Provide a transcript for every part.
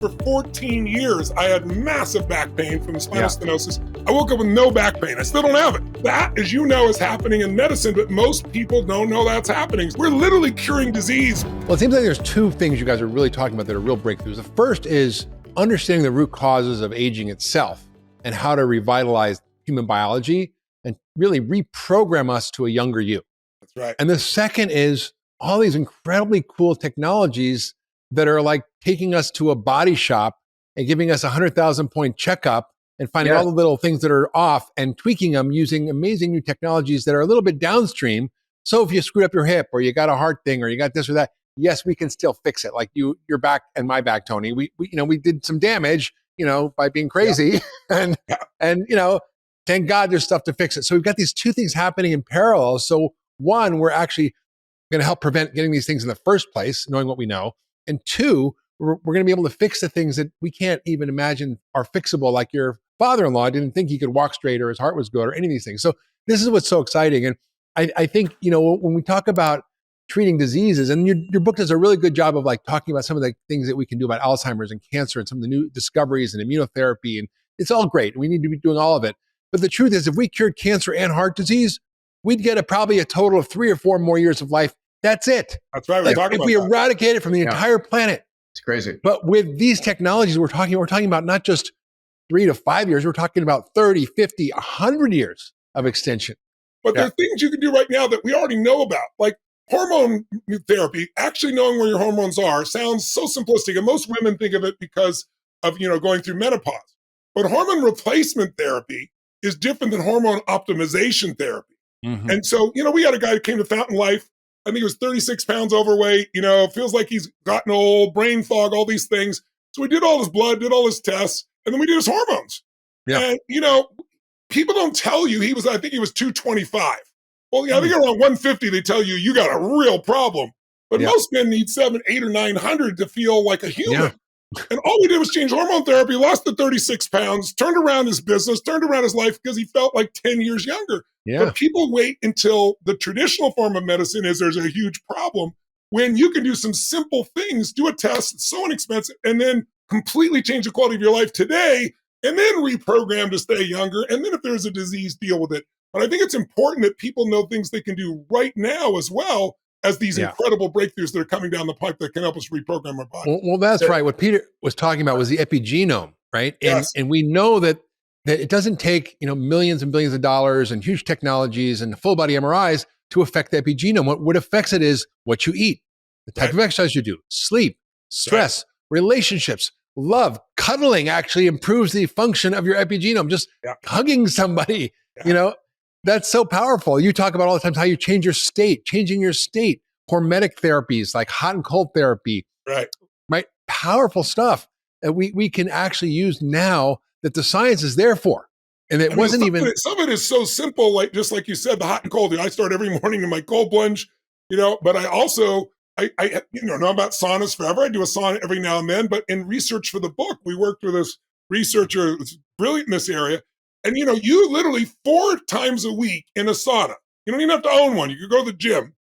For 14 years, I had massive back pain from the spinal stenosis. I woke up with no back pain. I still don't have it. That, as you know, is happening in medicine, but most people don't know that's happening. We're literally curing disease. Well, it seems like there's two things you guys are really talking about that are real breakthroughs. The first is understanding the root causes of aging itself and how to revitalize human biology and really reprogram us to a younger you. That's right. And the second is all these incredibly cool technologies that are like taking us to a body shop and giving us a 100,000 point checkup and finding all the little things that are off and tweaking them using amazing new technologies that are a little bit downstream. So if you screwed up your hip or you got a heart thing or you got this or that, yes, we can still fix it. Like your back and my back, Tony. We did some damage, by being crazy and thank God there's stuff to fix it. So we've got these two things happening in parallel. So one, we're actually going to help prevent getting these things in the first place, knowing what we know. And two, we're going to be able to fix the things that we can't even imagine are fixable, like your father-in-law didn't think he could walk straight or his heart was good or any of these things. So this is what's so exciting. And I think, when we talk about treating diseases, and your book does a really good job of like talking about some of the things that we can do about Alzheimer's and cancer and some of the new discoveries and immunotherapy. And it's all great. We need to be doing all of it. But the truth is, if we cured cancer and heart disease, we'd get probably a total of 3 or 4 more years of life. That's it. That's right. We're talking if we eradicate it from the entire planet. It's crazy. But with these technologies we're talking about not just 3 to 5 years, we're talking about 30, 50, 100 years of extension. But there are things you can do right now that we already know about, like hormone therapy. Actually knowing where your hormones are sounds so simplistic, and most women think of it because of going through menopause. But hormone replacement therapy is different than hormone optimization therapy. Mm-hmm. And so, we had a guy who came to Fountain Life. I think he was 36 pounds overweight, feels like he's gotten old, brain fog, all these things. So we did all his blood, did all his tests, and then we did his hormones. Yeah. And, people don't tell you I think he was 225. Well, I think around 150, they tell you got a real problem. But most men need 700, 800, or 900 to feel like a human. Yeah. And all we did was change hormone therapy, lost the 36 pounds, turned around his business, turned around his life because he felt like 10 years younger. Yeah. But people wait until the traditional form of medicine there's a huge problem when you can do some simple things, do a test, it's so inexpensive, and then completely change the quality of your life today, and then reprogram to stay younger. And then if there's a disease, deal with it. But I think it's important that people know things they can do right now as well as these incredible breakthroughs that are coming down the pipe that can help us reprogram our body. Well, that's right. What Peter was talking about was the epigenome, right? And we know that it doesn't take millions and billions of dollars and huge technologies and full body MRIs to affect the epigenome. What affects it is what you eat, the type of exercise you do, sleep, stress, relationships, love, cuddling actually improves the function of your epigenome. Just hugging somebody, that's so powerful. You talk about all the times how you change your state, changing your state, hormetic therapies like hot and cold therapy, right? Powerful stuff that we can actually use now that the science is there for. And it wasn't even... Some of it is so simple, like just like you said, the hot and cold. I start every morning in my cold plunge, but I also, I know about saunas forever. I do a sauna every now and then, but in research for the book, we worked with this researcher who's brilliant in this area. And, you literally 4 times a week in a sauna, you don't even have to own one. You can go to the gym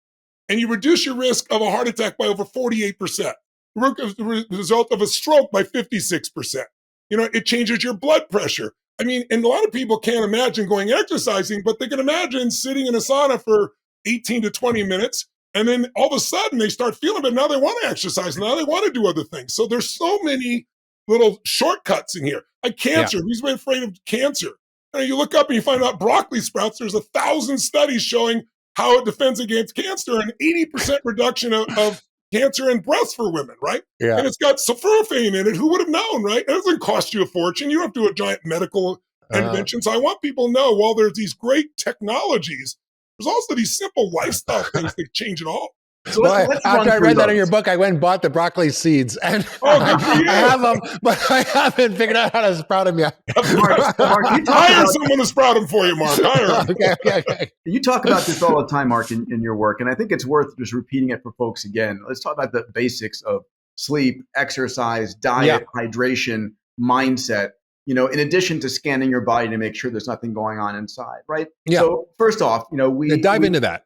and you reduce your risk of a heart attack by over 48%. The result of a stroke by 56%. It changes your blood pressure. I mean, and a lot of people can't imagine going exercising, but they can imagine sitting in a sauna for 18 to 20 minutes. And then all of a sudden they start feeling it. Now they want to exercise. Now they want to do other things. So there's so many little shortcuts in here. Like cancer. Who's been afraid of cancer? You look up and you find out broccoli sprouts. There's 1,000 studies showing how it defends against cancer and 80% reduction of cancer in breast for women, right? Yeah. And it's got sulforaphane in it. Who would have known, right? It doesn't cost you a fortune. You don't have to do a giant medical intervention. So I want people to know while there's these great technologies, there's also these simple lifestyle things that change it all. So after I read that in your book, I went and bought the broccoli seeds, and I have them, but I haven't figured out how to sprout them yet. Mark, you hire someone to sprout them for you, Mark. Hire them. Okay. You talk about this all the time, Mark, in your work, and I think it's worth just repeating it for folks again. Let's talk about the basics of sleep, exercise, diet, hydration, mindset. In addition to scanning your body to make sure there's nothing going on inside, right? Yeah. So first off, we dive into that.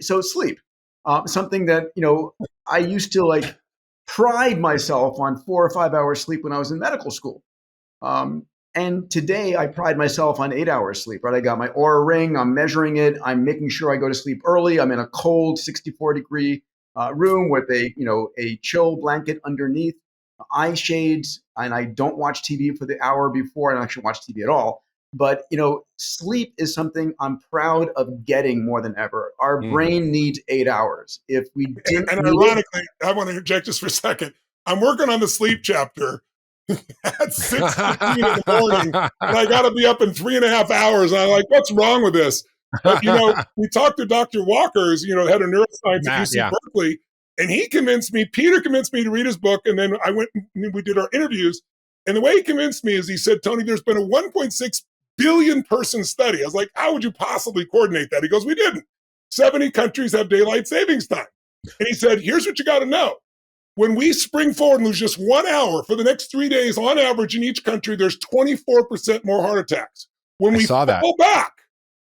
So sleep. Something that, I used to pride myself on 4 or 5 hours sleep when I was in medical school. And today I pride myself on 8 hours sleep, right? I got my Oura ring, I'm measuring it. I'm making sure I go to sleep early. I'm in a cold 64-degree room with a chill blanket underneath, eye shades, and I don't watch TV for the hour before. I don't actually watch TV at all. But, sleep is something I'm proud of getting more than ever. Our brain needs 8 hours. If we didn't and need ironically, I want to interject just for a second. I'm working on the sleep chapter at 6:15 in the morning, and I got to be up in 3.5 hours. And I'm like, what's wrong with this? But, we talked to Dr. Walker's, head of neuroscience at UC Berkeley, and Peter convinced me to read his book. And then I went and we did our interviews. And the way he convinced me is he said, Tony, there's been a 1.6 billion person study. I was like, how would you possibly coordinate that? He goes, we didn't. 70 countries have daylight savings time. And he said, here's what you got to know. When we spring forward and lose just 1 hour for the next 3 days, on average in each country, there's 24% more heart attacks. When we fall back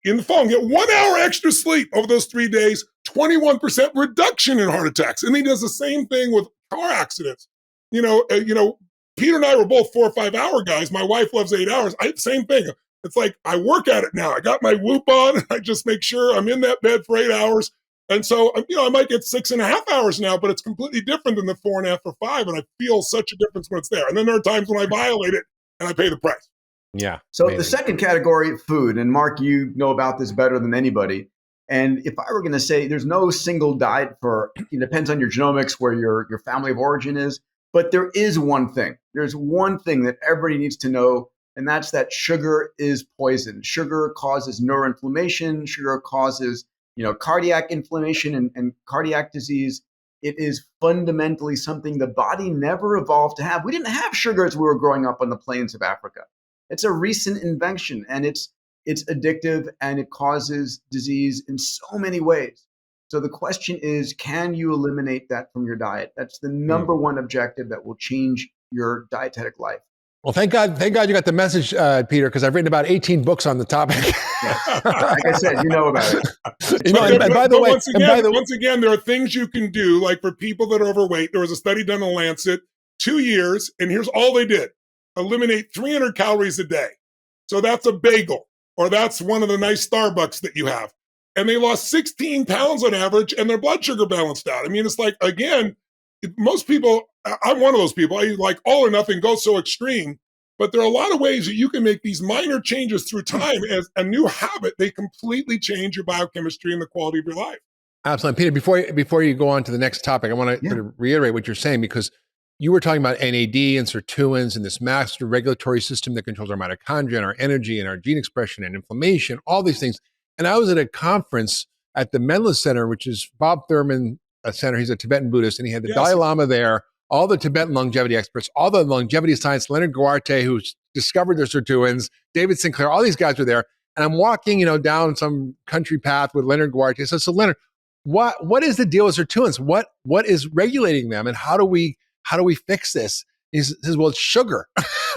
in the fall and get 1 hour extra sleep over those 3 days, 21% reduction in heart attacks. And he does the same thing with car accidents. Peter and I were both 4 or 5 hour guys. My wife loves 8 hours. Same thing. It's like I work at it now. I got my Whoop on. I just make sure I'm in that bed for 8 hours. And so, I might get 6.5 hours now, but it's completely different than the 4.5 or 5. And I feel such a difference when it's there. And then there are times when I violate it and I pay the price. Yeah. So amazing. The second category, food. And Mark, you know about this better than anybody. And if I were going to say there's no single diet it depends on your genomics, where your family of origin is. But there is one thing. There's one thing that everybody needs to know, and that's that sugar is poison. Sugar causes neuroinflammation. Sugar causes cardiac inflammation and cardiac disease. It is fundamentally something the body never evolved to have. We didn't have sugar as we were growing up on the plains of Africa. It's a recent invention, and it's addictive, and it causes disease in so many ways. So the question is, can you eliminate that from your diet? That's the number one objective that will change your dietetic life. Well, thank God you got the message, Peter, because I've written about 18 books on the topic. Yes. Like I said, you know about it. And by the way, once again, there are things you can do, like for people that are overweight. There was a study done in Lancet, 2 years, and here's all they did. Eliminate 300 calories a day. So that's a bagel, or that's one of the nice Starbucks that you have. And they lost 16 pounds on average, and their blood sugar balanced out. I mean, it's like, again, most people, I'm one of those people, I like all or nothing, go so extreme. But there are a lot of ways that you can make these minor changes through time as a new habit. They completely change your biochemistry and the quality of your life. Absolutely. Peter, before you go on to the next topic, I want to reiterate what you're saying, because you were talking about NAD and sirtuins and this master regulatory system that controls our mitochondria and our energy and our gene expression and inflammation, all these things. And I was at a conference at the Menla Center, which is Bob Thurman Center. He's a Tibetan Buddhist, and he had the Dalai Lama there, all the Tibetan longevity experts, all the longevity science, Leonard Guarte, who discovered the sirtuins, David Sinclair, all these guys were there. And I'm walking, down some country path with Leonard Guarte. So Leonard, what is the deal with sirtuins? What is regulating them, and how do we fix this? He says, well, it's sugar.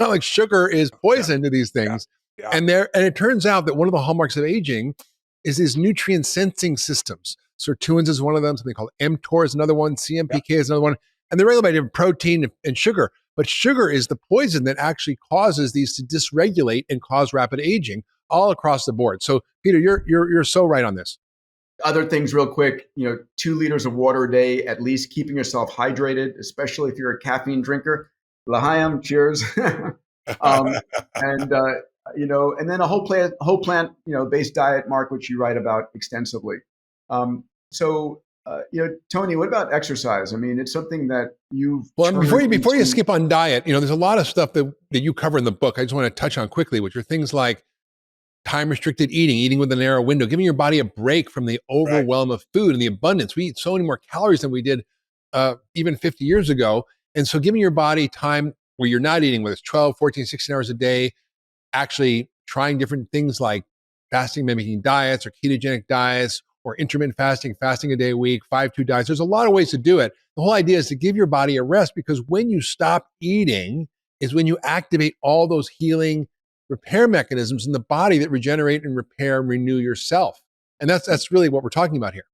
Like, sugar is poison to these things. Yeah. And it turns out that one of the hallmarks of aging is these nutrient sensing systems. Sirtuins is one of them. Something called mTOR is another one. CMPK is another one. And they're regulated by different protein and sugar. But sugar is the poison that actually causes these to dysregulate and cause rapid aging all across the board. So, Peter, you're so right on this. Other things real quick, 2 liters of water a day, at least, keeping yourself hydrated, especially if you're a caffeine drinker. L'chaim, cheers. And then a whole plant, based diet, Mark, which you write about extensively. Tony, what about exercise? I mean, it's something that you've. Well, before you skip on diet, there's a lot of stuff that you cover in the book. I just want to touch on quickly, which are things like time-restricted eating with a narrow window, giving your body a break from the overwhelm of food and the abundance. We eat so many more calories than we did even 50 years ago. And so giving your body time where you're not eating, whether it's 12, 14, 16 hours a day, actually trying different things like fasting mimicking diets or ketogenic diets or intermittent fasting a day a week, 5-2 diets. There's a lot of ways to do it. The whole idea is to give your body a rest, because when you stop eating is when you activate all those healing repair mechanisms in the body that regenerate and repair and renew yourself. And that's really what we're talking about here.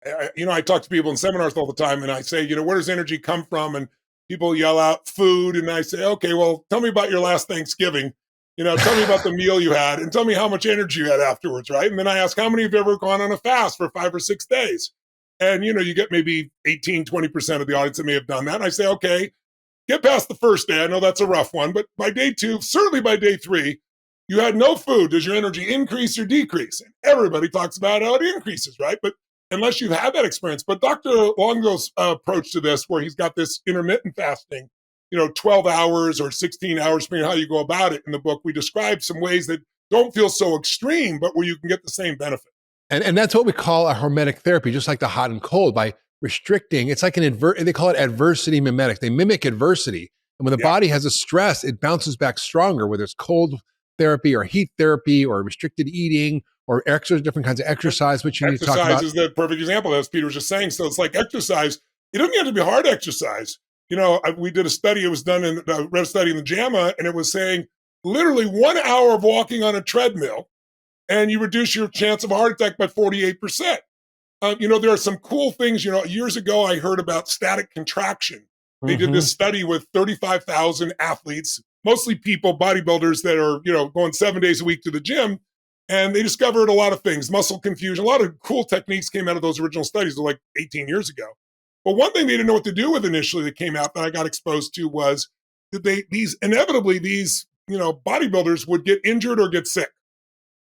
I talk to people in seminars all the time and I say, where does energy come from? And people yell out food. And I say, okay, well, tell me about your last Thanksgiving. Tell me about the meal you had and tell me how much energy you had afterwards, right? And then I ask, how many have ever gone on a fast for 5 or 6 days? And, you get maybe 18, 20% of the audience that may have done that. And I say, okay, get past the first day. I know that's a rough one, but by day 2, certainly by day 3, you had no food. Does your energy increase or decrease? And everybody talks about how it increases, right? But unless you've had that experience. But Dr. Longo's approach to this, where he's got this intermittent fasting, 12 hours or 16 hours, depending on how you go about it. In the book, we describe some ways that don't feel so extreme, but where you can get the same benefit. And that's what we call a hormetic therapy, just like the hot and cold, by restricting. It's like they call it adversity mimetics. They mimic adversity. And when the body has a stress, it bounces back stronger, whether it's cold therapy or heat therapy or restricted eating or different kinds of exercise, which you need to talk about. Exercise is the perfect example, as Peter was just saying. So it's like exercise. It doesn't have to be hard exercise. We did a study. It was done I read a study in the JAMA, and it was saying literally 1 hour of walking on a treadmill, and you reduce your chance of a heart attack by 48%. There are some cool things. Years ago, I heard about static contraction. They did this study with 35,000 athletes, mostly people, bodybuilders that are, going 7 days a week to the gym. And they discovered a lot of things, muscle confusion, a lot of cool techniques came out of those original studies like 18 years ago. But one thing they didn't know what to do with initially that came out that I got exposed to was that these bodybuilders would get injured or get sick.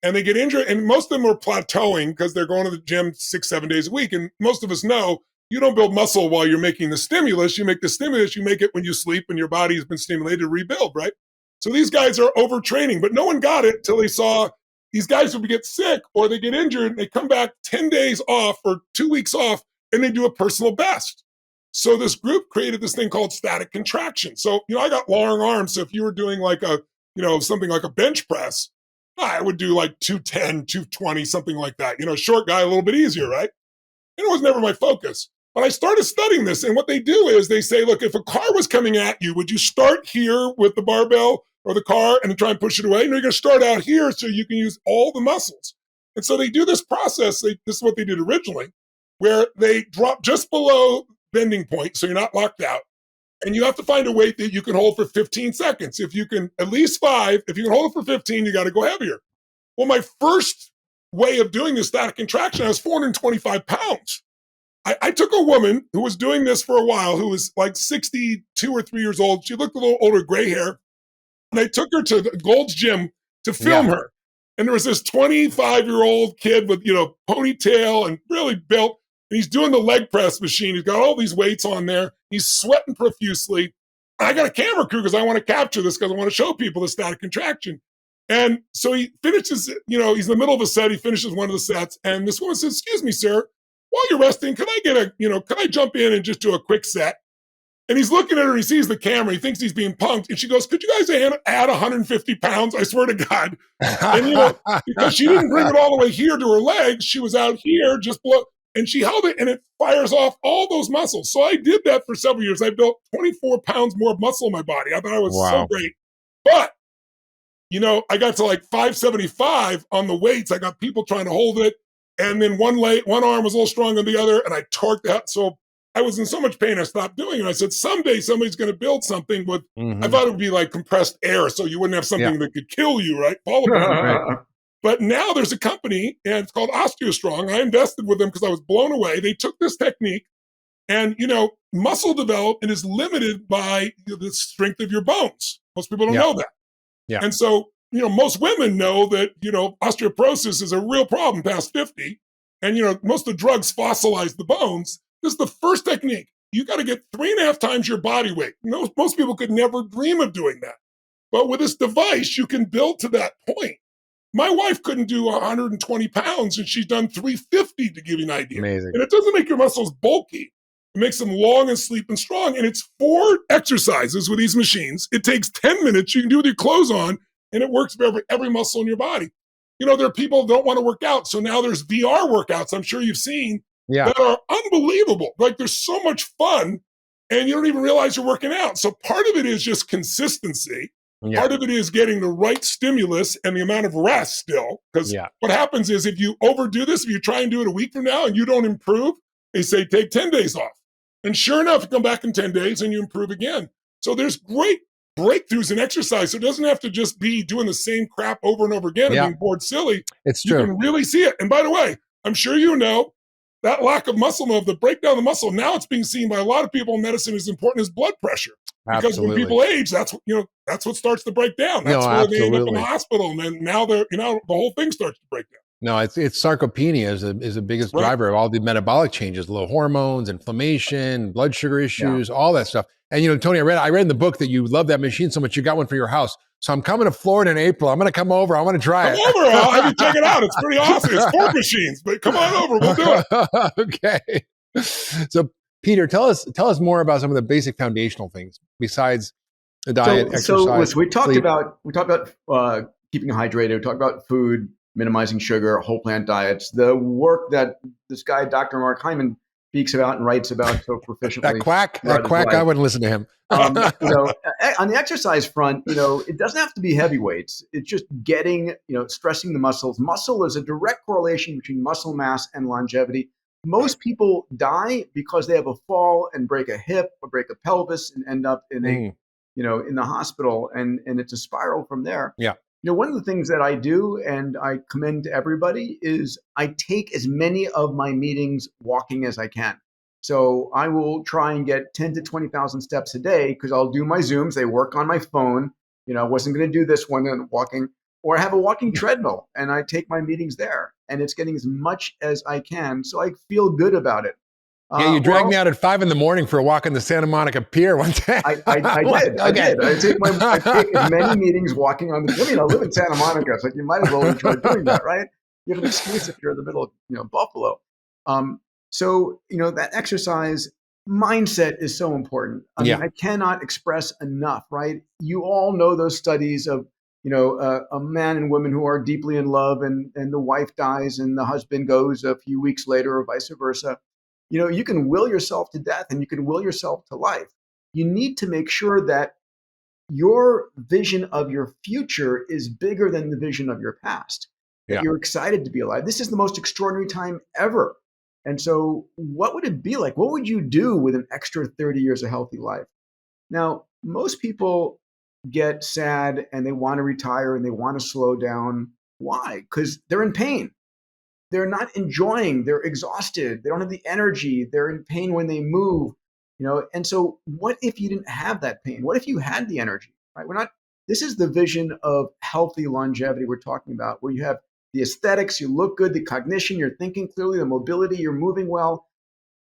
And they get injured, and most of them are plateauing because they're going to the gym 6-7 days a week. And most of us know you don't build muscle while you're making the stimulus. You make the stimulus, you make it when you sleep and your body has been stimulated to rebuild, right? So these guys are overtraining, but no one got it till they saw these guys would get sick or they get injured, and they come back 10 days off or 2 weeks off, and they do a personal best. So this group created this thing called static contraction. So, I got long arms. So if you were doing like something like a bench press, I would do like 210, 220, something like that. Short guy, a little bit easier, right? And it was never my focus. But I started studying this, and what they do is they say, look, if a car was coming at you, would you start here with the barbell or the car and then try and push it away? No, you're going to start out here so you can use all the muscles. And so they do this process. This is what they did originally, where they drop just below bending point so you're not locked out. And you have to find a weight that you can hold for 15 seconds. If you can, at least 5, if you can hold it for 15, you got to go heavier. Well, my first way of doing this static contraction, I was 425 pounds. I took a woman who was doing this for a while, who was like 62 or 3 years old. She looked a little older, gray hair. And I took her to the Gold's Gym to film her. And there was this 25-year-old kid with, ponytail and really built. And he's doing the leg press machine. He's got all these weights on there. He's sweating profusely. I got a camera crew because I want to capture this because I want to show people the static contraction. And so he finishes, he's in the middle of a set. He finishes one of the sets. And this woman says, excuse me, sir, while you're resting, can I jump in and just do a quick set? And he's looking at her, he sees the camera, he thinks he's being punked. And she goes, could you guys add 150 pounds? I swear to God. And, because she didn't bring it all the way here to her legs, she was out here just below. And she held it, and it fires off all those muscles. So I did that for several years. I built 24 pounds more muscle in my body. I thought I was so great. But, I got to like 575 on the weights. I got people trying to hold it. And then one arm was a little stronger than the other, and I torqued that. So I was in so much pain, I stopped doing it. I said, someday somebody's going to build something with, I thought it would be like compressed air, so you wouldn't have something that could kill you, right? Fall apart. Right? But now there's a company, and it's called OsteoStrong. I invested with them because I was blown away. They took this technique, and, muscle development is limited by the strength of your bones. Most people don't know that. Yeah. And so, most women know that, osteoporosis is a real problem past 50. And, most of the drugs fossilize the bones. This is the first technique. You got to get 3.5 times your body weight. Most people could never dream of doing that. But with this device, you can build to that point. My wife couldn't do 120 pounds, and she's done 350, to give you an idea. Amazing. And it doesn't make your muscles bulky. It makes them long and sleep and strong. And it's 4 exercises with these machines. It takes 10 minutes. You can do it with your clothes on, and it works for every muscle in your body. There are people who don't want to work out. So now there's VR workouts, I'm sure you've seen, that are unbelievable. Like, there's so much fun, and you don't even realize you're working out. So part of it is just consistency. Yeah. Part of it is getting the right stimulus and the amount of rest still. Because what happens is if you overdo this, if you try and do it a week from now and you don't improve, they say take 10 days off. And sure enough, you come back in 10 days and you improve again. So there's great breakthroughs in exercise. So it doesn't have to just be doing the same crap over and over again and being bored silly. It's true. You can really see it. And by the way, I'm sure you know that lack of muscle move, the breakdown of the muscle, now it's being seen by a lot of people in medicine as important as blood pressure. Because when people age, that's what starts to break down. That's where they end up in the hospital. And then now the whole thing starts to break down. No, it's sarcopenia is the biggest driver of all the metabolic changes, low hormones, inflammation, blood sugar issues, all that stuff. And Tony, I read in the book that you love that machine so much you got one for your house. So I'm coming to Florida in April. I'm going to come over. I want to try it. Come over. I'll have you check it out. It's pretty awesome. It's 4 machines, but come on over. We'll do it. Okay. So Peter, tell us more about some of the basic foundational things besides the diet, exercise. So we talked about keeping hydrated. We talked about food, minimizing sugar, whole plant diets. The work that this guy, Dr. Mark Hyman, speaks about and writes about so proficiently. that quack, I wouldn't listen to him. On the exercise front, it doesn't have to be heavy weights. It's just getting, stressing the muscles. Muscle is a direct correlation between muscle mass and longevity. Most people die because they have a fall and break a hip or break a pelvis and end up in in the hospital, and it's a spiral from there. Yeah. One of the things that I do, and I commend to everybody, is I take as many of my meetings walking as I can. So I will try and get 10 to 20,000 steps a day because I'll do my Zooms. They work on my phone. I wasn't going to do this one and walking, or I have a walking treadmill and I take my meetings there, and it's getting as much as I can. So I feel good about it. Yeah, you dragged me out at 5 a.m. for a walk on the Santa Monica Pier one day. I did. I did. I take as many meetings walking on the. I live in Santa Monica. It's like you might as well enjoy doing that, right? You have an excuse if you're in the middle of Buffalo. So that exercise mindset is so important. I mean, I cannot express enough, right? You all know those studies of a man and woman who are deeply in love, and the wife dies and the husband goes a few weeks later, or vice versa. You can will yourself to death and you can will yourself to life. You need to make sure that your vision of your future is bigger than the vision of your past. That you're excited to be alive. This is the most extraordinary time ever. And so what would it be like? What would you do with an extra 30 years of healthy life? Now, most people get sad and they want to retire and they want to slow down. Why? Because they're in pain. They're not enjoying, they're exhausted, they don't have the energy, they're in pain when they move, and so what if you didn't have that pain? What if you had the energy, right? This is the vision of healthy longevity we're talking about, where you have the aesthetics, you look good, the cognition, you're thinking clearly, the mobility, you're moving well.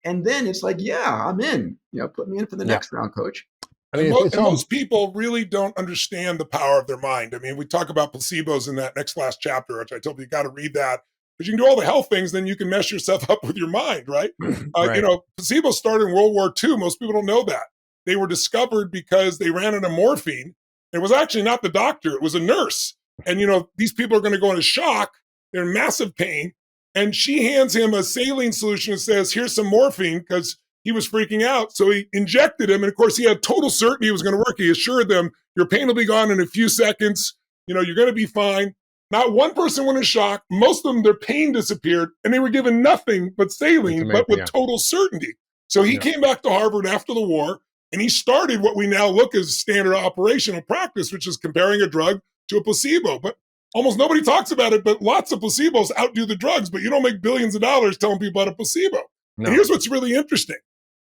And then it's like, I'm in, put me in for the next round, coach. I mean, most people really don't understand the power of their mind. I mean, we talk about placebos in that last chapter, which I told you got to read that. Because you can do all the health things, then you can mess yourself up with your mind, right? Right. Placebo started in World War II. Most people don't know that. They were discovered because they ran out of morphine. It was actually not the doctor. It was a nurse. And, these people are going to go into shock. They're in massive pain. And she hands him a saline solution and says, here's some morphine, because he was freaking out. So he injected him. And, of course, he had total certainty it was going to work. He assured them, your pain will be gone in a few seconds. You're going to be fine. Not one person went in shock. Most of them, their pain disappeared, and they were given nothing but saline, but with total certainty. So he came back to Harvard after the war, and he started what we now look as standard operational practice, which is comparing a drug to a placebo. But almost nobody talks about it, but lots of placebos outdo the drugs, but you don't make billions of dollars telling people about a placebo. No. And here's what's really interesting.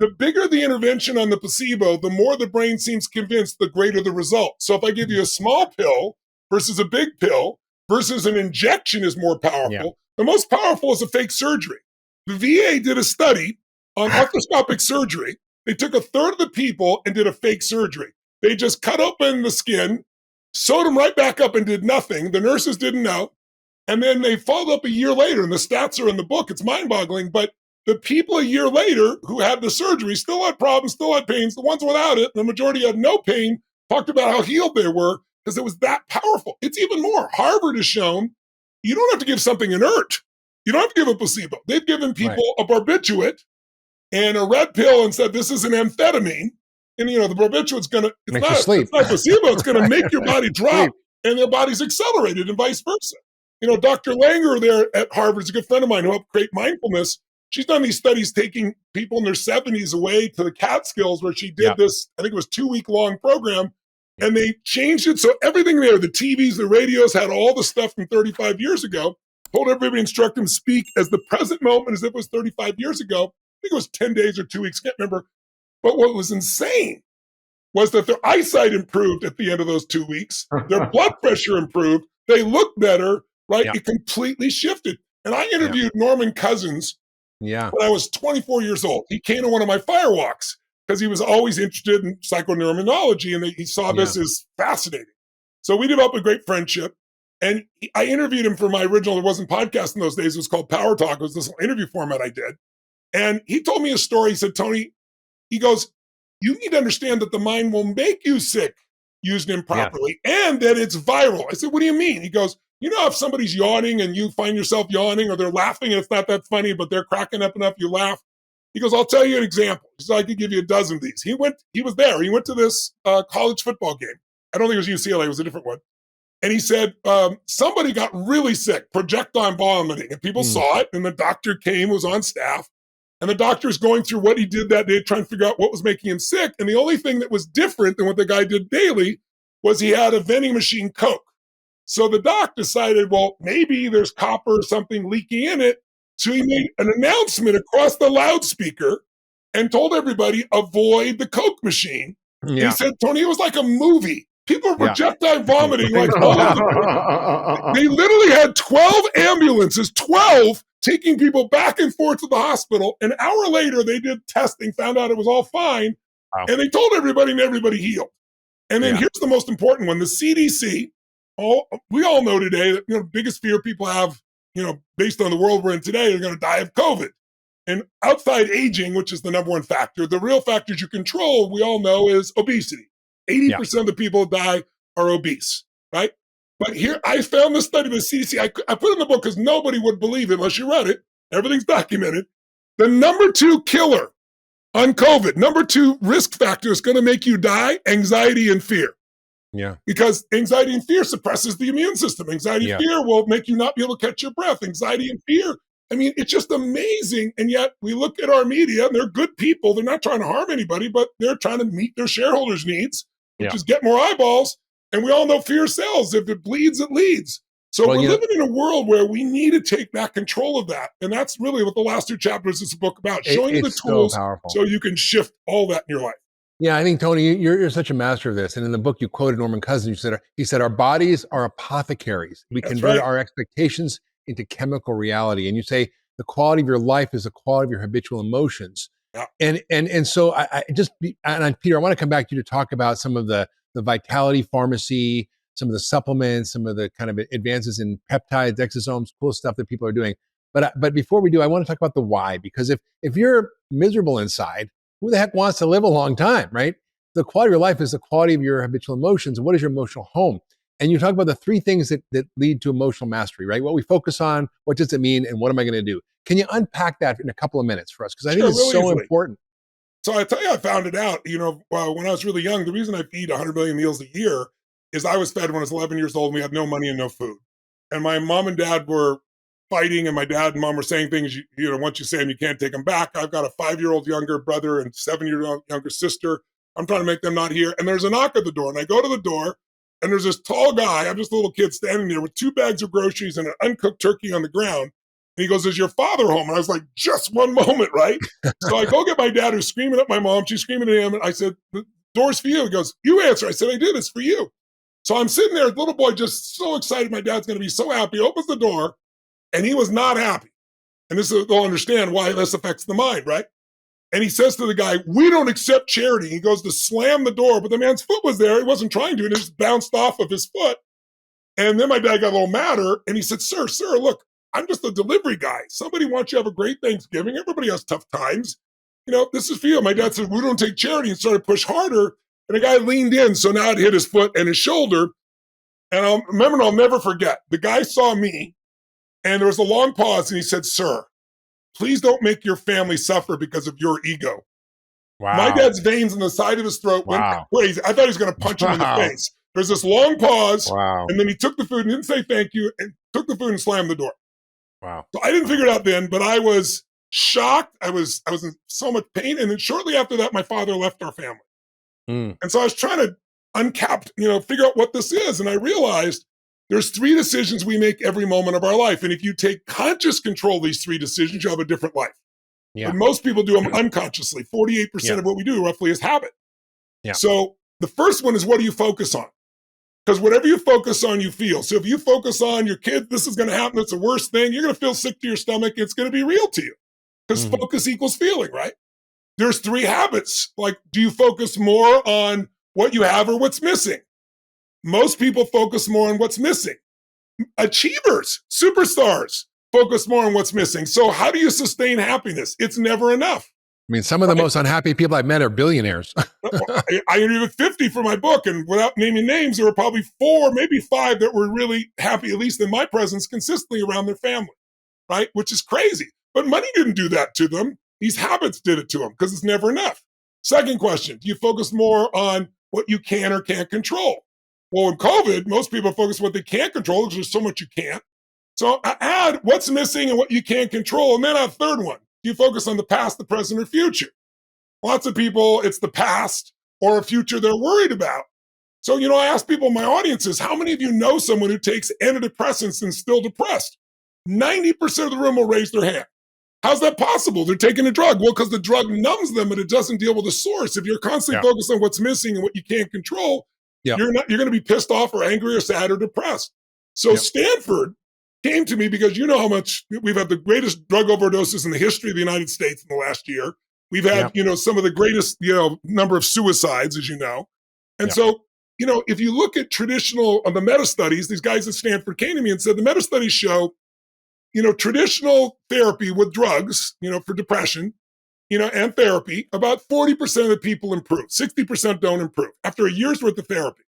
The bigger the intervention on the placebo, the more the brain seems convinced, the greater the result. So if I give you a small pill versus a big pill, versus an injection is more powerful. Yeah. The most powerful is a fake surgery. The VA did a study on arthroscopic surgery. They took a third of the people and did a fake surgery. They just cut open the skin, sewed them right back up and did nothing. The nurses didn't know. And then they followed up a year later, and the stats are in the book. It's mind-boggling. But the people a year later who had the surgery still had problems, still had pains. The ones without it, the majority had no pain, talked about how healed they were, because it was that powerful. It's even more. Harvard has shown you don't have to give something inert. You don't have to give a placebo. They've given people a barbiturate and a red pill and said, this is an amphetamine. And, the barbiturate's going to, it's not a placebo. It's going to make your body drop and their body's accelerated and vice versa. Dr. Langer there at Harvard is a good friend of mine who helped create mindfulness. she's done these studies taking people in their 70s away to the Catskills where she did this, I think it was 2-week-long program, and they changed it. So everything there, the TVs, the radios had all the stuff from 35 years ago, told everybody, instruct them speak as the present moment as if it was 35 years ago. I think it was 10 days or 2 weeks, can't remember. But what was insane was that their eyesight improved at the end of those 2 weeks. Their blood pressure improved. They looked better, right? It completely shifted. And I interviewed Norman Cousins when I was 24 years old. He came to one of my firewalks because he was always interested in psychoneuroimmunology, and he saw this as fascinating. So we developed a great friendship. And I interviewed him for my original, it wasn't podcast in those days, it was called Power Talk. It was this interview format I did. And he told me a story. He said, Tony, he goes, you need to understand that the mind will make you sick used improperly and that it's viral. I said, what do you mean? He goes, you know, if somebody's yawning and you find yourself yawning, or they're laughing and it's not that funny, but they're cracking up enough, you laugh. He goes, I'll tell you an example. He said, I could give you a dozen of these. He was there. He went to this college football game. I don't think it was UCLA. It was a different one. And he said, somebody got really sick, projectile vomiting, and people saw it. And the doctor came, was on staff. And the doctor's going through what he did that day, trying to figure out what was making him sick. And the only thing that was different than what the guy did daily was he had a vending machine Coke. So the doc decided, well, maybe there's copper or something leaking in it. So he made an announcement across the loudspeaker and told everybody, avoid the Coke machine. He said, Tony, it was like a movie. People were projectile vomiting like all over the They literally had 12 ambulances, 12 taking people back and forth to the hospital. An hour later, they did testing, found out it was all fine, and they told everybody, and everybody healed. And then here's the most important one: the CDC. We all know today that the biggest fear people have, based on the world we're in today, they're going to die of COVID. And outside aging, which is the number one factor, the real factors you control, we all know, is obesity. 80% of the people who die are obese, right? But here, I found this study by the CDC. I put it in the book because nobody would believe it unless you read it. Everything's documented. The number 2 killer on COVID, number 2 risk factor is going to make you die, anxiety and fear. Yeah. Because anxiety and fear suppresses the immune system. Anxiety and fear will make you not be able to catch your breath. Anxiety and fear. I mean, it's just amazing. And yet we look at our media, and they're good people. They're not trying to harm anybody, but they're trying to meet their shareholders' needs, which is get more eyeballs. And we all know fear sells. If it bleeds, it leads. So we're living in a world where we need to take back control of that. And that's really what the last 2 chapters of this book about, showing you the tools so you can shift all that in your life. Yeah, I think, Tony, you're such a master of this. And in the book, you quoted Norman Cousins. He said, our bodies are apothecaries. We convert our expectations into chemical reality. And you say the quality of your life is the quality of your habitual emotions. Yeah. And so Peter, I want to come back to you to talk about some of the vitality pharmacy, some of the supplements, some of the kind of advances in peptides, exosomes, cool stuff that people are doing. But before we do, I want to talk about the why, because if you're miserable inside, who the heck wants to live a long time, right? The quality of your life is the quality of your habitual emotions. What is your emotional home? And you talk about the 3 things that lead to emotional mastery, right? What we focus on, what does it mean, and what am I going to do? Can you unpack that in a couple of minutes for us? Because I think it's really so important. So I tell you, I found it out, when I was really young. The reason I feed 100 million meals a year is I was fed when I was 11 years old and we had no money and no food. And my mom and dad were fighting, and my dad and mom were saying things, once you say them, you can't take them back. I've got a 5-year-old younger brother and 7-year-old younger sister. I'm trying to make them not hear. And there's a knock at the door, and I go to the door, and there's this tall guy. I'm just a little kid standing there with 2 bags of groceries and an uncooked turkey on the ground. And he goes, is your father home? And I was like, just one moment, right? So I go get my dad, who's screaming at my mom. She's screaming at him. And I said, the door's for you. He goes, you answer. I said, I did. It's for you. So I'm sitting there, the little boy, just so excited. My dad's going to be so happy. He opens the door, and he was not happy. And they'll understand why this affects the mind, right? And he says to the guy, we don't accept charity. He goes to slam the door, but the man's foot was there. He wasn't trying to, and it just bounced off of his foot. And then my dad got a little madder, and he said, sir, look, I'm just a delivery guy. Somebody wants you to have a great Thanksgiving. Everybody has tough times. This is for you. My dad said, we don't take charity, and started to push harder. And the guy leaned in, so now it hit his foot and his shoulder. And I'll never forget. The guy saw me, and there was a long pause, and he said, sir, please don't make your family suffer because of your ego. Wow. My dad's veins in the side of his throat went crazy. I thought he was going to punch him in the face. There's this long pause, and then he took the food and didn't say thank you, and took the food and slammed the door. Wow. So I didn't figure it out then, but I was shocked. I was in so much pain. And then shortly after that, my father left our family. Mm. And so I was trying to uncap, figure out what this is. And I realized there's 3 decisions we make every moment of our life. And if you take conscious control of these 3 decisions, you have a different life. Yeah. But most people do them unconsciously. 48% of what we do roughly is habit. Yeah. So the first one is, what do you focus on? Because whatever you focus on, you feel. So if you focus on your kid, this is going to happen, it's the worst thing, you're going to feel sick to your stomach, it's going to be real to you. Because focus equals feeling, right? There's 3 habits. Like, do you focus more on what you have or what's missing? Most people focus more on what's missing. Achievers, superstars, focus more on what's missing. So how do you sustain happiness? It's never enough. I mean, some of the most unhappy people I've met are billionaires. I interviewed 50 for my book, and without naming names, there were probably 4, maybe 5 that were really happy, at least in my presence, consistently around their family, right? Which is crazy. But money didn't do that to them. These habits did it to them because it's never enough. Second question, do you focus more on what you can or can't control? Well, in COVID, most people focus on what they can't control because there's so much you can't. So I add what's missing and what you can't control. And then a third one, do you focus on the past, the present, or future? Lots of people, it's the past or a future they're worried about. So, I ask people in my audiences, how many of you know someone who takes antidepressants and still depressed? 90% of the room will raise their hand. How's that possible? They're taking a drug. Well, because the drug numbs them and it doesn't deal with the source. If you're constantly focused on what's missing and what you can't control, you're going to be pissed off or angry or sad or depressed. So Stanford came to me because you know how much we've had the greatest drug overdoses in the history of the United States in the last year. We've had, some of the greatest, number of suicides, as you know. And so, if you look at traditional, the meta studies, these guys at Stanford came to me and said, the meta studies show, traditional therapy with drugs, for depression, and therapy, about 40% of the people improve. 60% don't improve after a year's worth of therapy.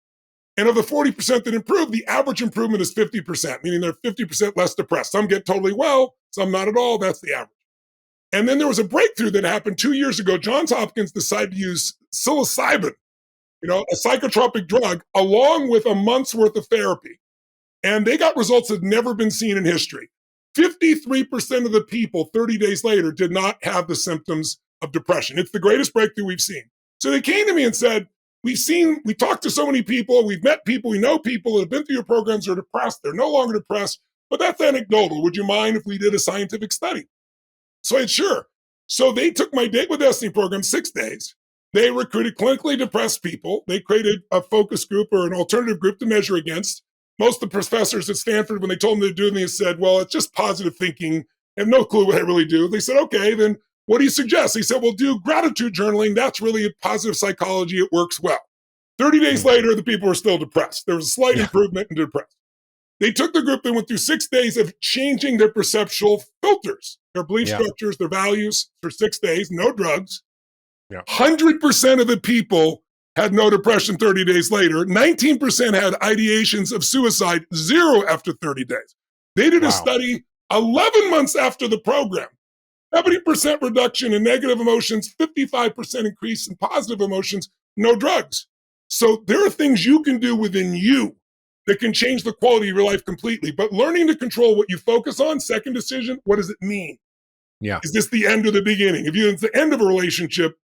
And of the 40% that improve, the average improvement is 50%, meaning they're 50% less depressed. Some get totally well, some not at all. That's the average. And then there was a breakthrough that happened 2 years ago. Johns Hopkins decided to use psilocybin, a psychotropic drug, along with a month's worth of therapy. And they got results that had never been seen in history. 53% of the people 30 days later did not have the symptoms of depression. It's the greatest breakthrough we've seen. So they came to me and said, we talked to so many people, we've met people, we know people that have been through your programs, are depressed, they're no longer depressed, but that's anecdotal. Would you mind if we did a scientific study? So I said, sure. So they took my Date with Destiny program 6 days. They recruited clinically depressed people. They created a focus group or an alternative group to measure against. Most of the professors at Stanford, when they told them to do this, said, well, it's just positive thinking. I have no clue what I really do. They said, okay, then what do you suggest? They said, well, do gratitude journaling. That's really positive psychology. It works well. 30 days later, the people were still depressed. There was a slight improvement in depressed. They took the group, they went through 6 days of changing their perceptual filters, their belief structures, their values for 6 days, no drugs. 100% of the people had no depression 30 days later. 19% had ideations of suicide, 0 after 30 days. They did a study 11 months after the program. 70% reduction in negative emotions, 55% increase in positive emotions, no drugs. So there are things you can do within you that can change the quality of your life completely. But learning to control what you focus on, second decision, what does it mean? Is this the end or the beginning? If it's the end of a relationship,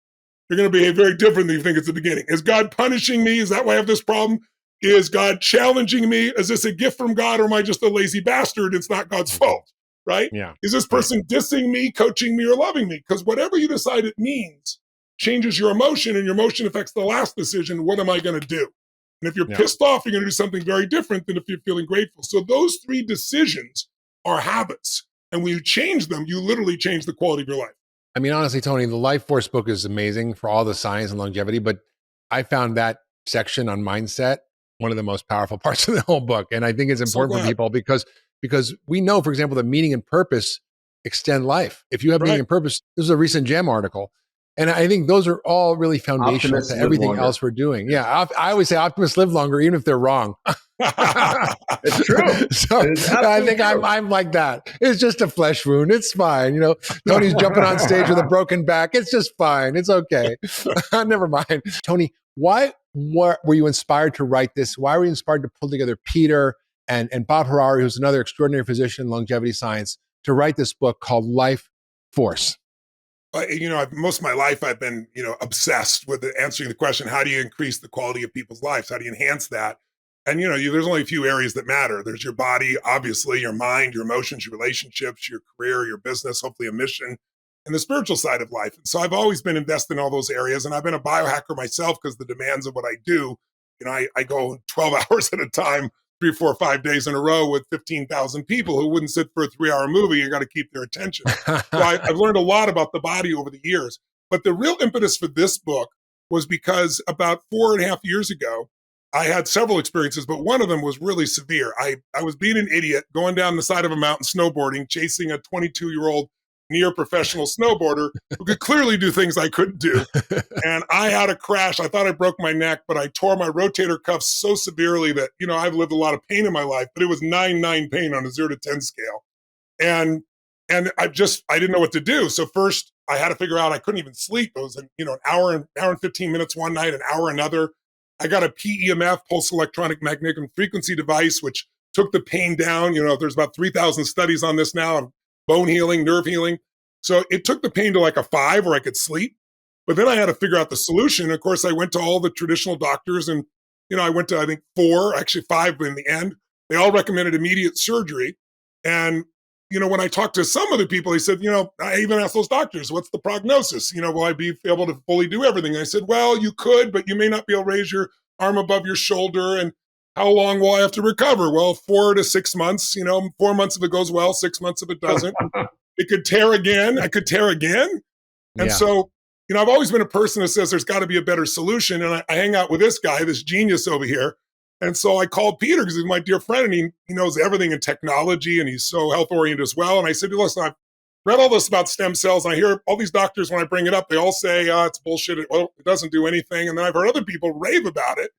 you're going to behave very different than you think it's the beginning. Is God punishing me? Is that why I have this problem? Is God challenging me? Is this a gift from God, or am I just a lazy bastard? It's not God's fault, right? Is this person dissing me, coaching me, or loving me? Because whatever you decide it means changes your emotion, and your emotion affects the last decision. What am I going to do? And if you're pissed off, you're going to do something very different than if you're feeling grateful. So those 3 decisions are habits. And when you change them, you literally change the quality of your life. I mean, honestly, Tony, the Life Force book is amazing for all the science and longevity, but I found that section on mindset one of the most powerful parts of the whole book. And I think it's important for people because we know, for example, that meaning and purpose extend life. If you have meaning and purpose, this is a recent GEM article. And I think those are all really foundational to everything else we're doing. Yeah. I always say optimists live longer, even if they're wrong. It's true. So I think I'm like that. It's just a flesh wound. It's fine. Tony's jumping on stage with a broken back. It's just fine. It's okay. Never mind. Tony, why were you inspired to write this? Why were you inspired to pull together Peter and Bob Hariri, who's another extraordinary physician in longevity science, to write this book called Life force? Most of my life I've been, obsessed with answering the question, how do you increase the quality of people's lives? How do you enhance that? And, there's only a few areas that matter. There's your body, obviously, your mind, your emotions, your relationships, your career, your business, hopefully a mission, and the spiritual side of life. And so I've always been invested in all those areas. And I've been a biohacker myself because the demands of what I do, I go 12 hours at a time, 3, 4, 5 days in a row with 15,000 people who wouldn't sit for a 3-hour movie. You got to keep their attention. So I've learned a lot about the body over the years. But the real impetus for this book was because about 4.5 years ago, I had several experiences, but one of them was really severe. I was being an idiot going down the side of a mountain snowboarding, chasing a 22-year-old near professional snowboarder who could clearly do things I couldn't do. And I had a crash. I thought I broke my neck, but I tore my rotator cuff so severely that, I've lived a lot of pain in my life, but it was 9 pain on a 0 to 10 scale. And I didn't know what to do. So first I had to figure out, I couldn't even sleep. It was, an hour and 15 minutes one night, an hour another. I got a PEMF, pulse electronic magnetic frequency device, which took the pain down. There's about 3,000 studies on this now, on bone healing, nerve healing. So it took the pain to like a 5 where I could sleep. But then I had to figure out the solution. Of course, I went to all the traditional doctors and, I went to, I think 4, actually 5 in the end. They all recommended immediate surgery. And, when I talked to some other people, they said, I even asked those doctors, what's the prognosis? Will I be able to fully do everything? And I said, well, you could, but you may not be able to raise your arm above your shoulder. And how long will I have to recover? Well, 4 to 6 months, 4 months if it goes well, 6 months if it doesn't. It could tear again. I could tear again. And so, I've always been a person that says there's got to be a better solution. And I hang out with this guy, this genius over here. And so I called Peter because he's my dear friend and he knows everything in technology and he's so health oriented as well. And I said, listen, I've read all this about stem cells. And I hear all these doctors, when I bring it up, they all say, it's bullshit. It doesn't do anything. And then I've heard other people rave about it.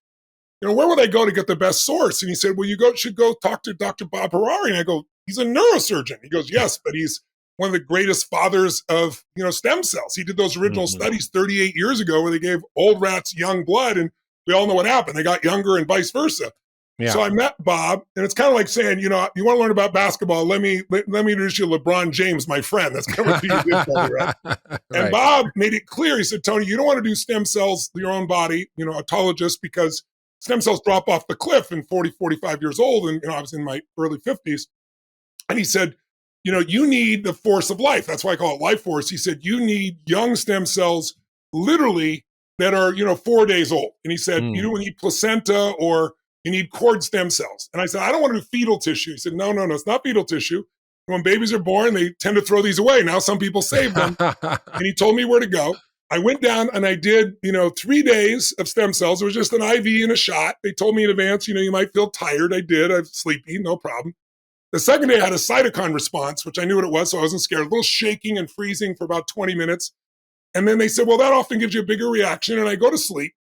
Where would I go to get the best source? And he said, well, should go talk to Dr. Bob Hariri. And I go, he's a neurosurgeon. He goes, yes, but he's one of the greatest fathers of, stem cells. He did those original studies 38 years ago where they gave old rats young blood and we all know what happened. They got younger and vice versa. Yeah. So I met Bob and it's kind of like saying, you want to learn about basketball. Let me introduce you to LeBron James, my friend. That's kind of what you did for me, right? And Bob made it clear. He said, Tony, you don't want to do stem cells, your own body, autologous, because stem cells drop off the cliff in 40, 45 years old. And I was in my early 50s. And he said, you need the force of life. That's why I call it life force. He said, you need young stem cells literally that are, 4 days old. And he said, you don't need placenta or you need cord stem cells. And I said, I don't want to do fetal tissue. He said, no, it's not fetal tissue. When babies are born, they tend to throw these away. Now some people save them. And he told me where to go. I went down and I did, 3 days of stem cells. It was just an IV and a shot. They told me in advance, you might feel tired. I did. I'm sleepy, no problem. The second day I had a cytokine response, which I knew what it was, so I wasn't scared. A little shaking and freezing for about 20 minutes. And then they said, well, that often gives you a bigger reaction. And I go to sleep.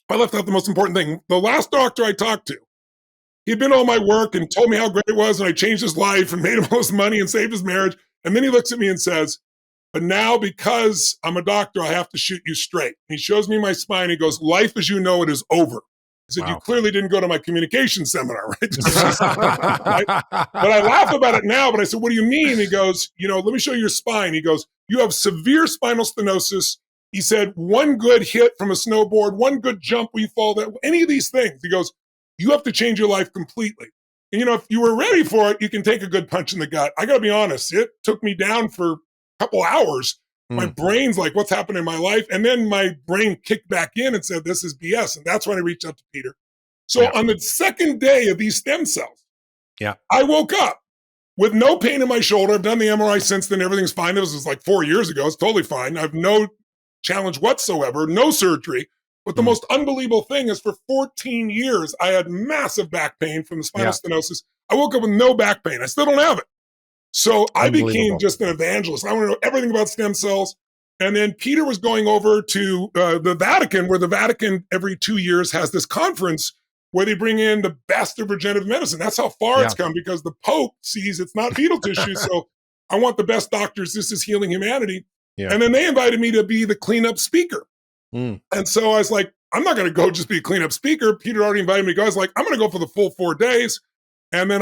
I left out the most important thing. The last doctor I talked to, he'd been on my work and told me how great it was. And I changed his life and made him all this money and saved his marriage. And then he looks at me and says, but now because I'm a doctor, I have to shoot you straight. And he shows me my spine. He goes, life as you know it is over. He said, wow. You clearly didn't go to my communication seminar, right? Right? But I laugh about it now, but I said, what do you mean? He goes, let me show you your spine. He goes, you have severe spinal stenosis. He said, one good hit from a snowboard, one good jump where you fall, that any of these things. He goes, you have to change your life completely. And, if you were ready for it, you can take a good punch in the gut. I got to be honest. It took me down for a couple hours. My brain's like, what's happened in my life? And then my brain kicked back in and said, this is BS. And that's when I reached out to Peter. So on the second day of these stem cells, I woke up with no pain in my shoulder. I've done the MRI since then. Everything's fine. This was like 4 years ago. It's totally fine. I have no challenge whatsoever, no surgery. But the most unbelievable thing is for 14 years, I had massive back pain from the spinal stenosis. I woke up with no back pain. I still don't have it. So I became just an evangelist. I want to know everything about stem cells. And then Peter was going over to the Vatican, where the Vatican every 2 years has this conference where they bring in the best of regenerative medicine. That's how far it's come, because the Pope sees it's not fetal tissue. So I want the best doctors. This is healing humanity. Yeah. And then they invited me to be the cleanup speaker. And so I was like, I'm not going to go just be a cleanup speaker. Peter already invited me to go. I was like, I'm going to go for the full 4 days. And then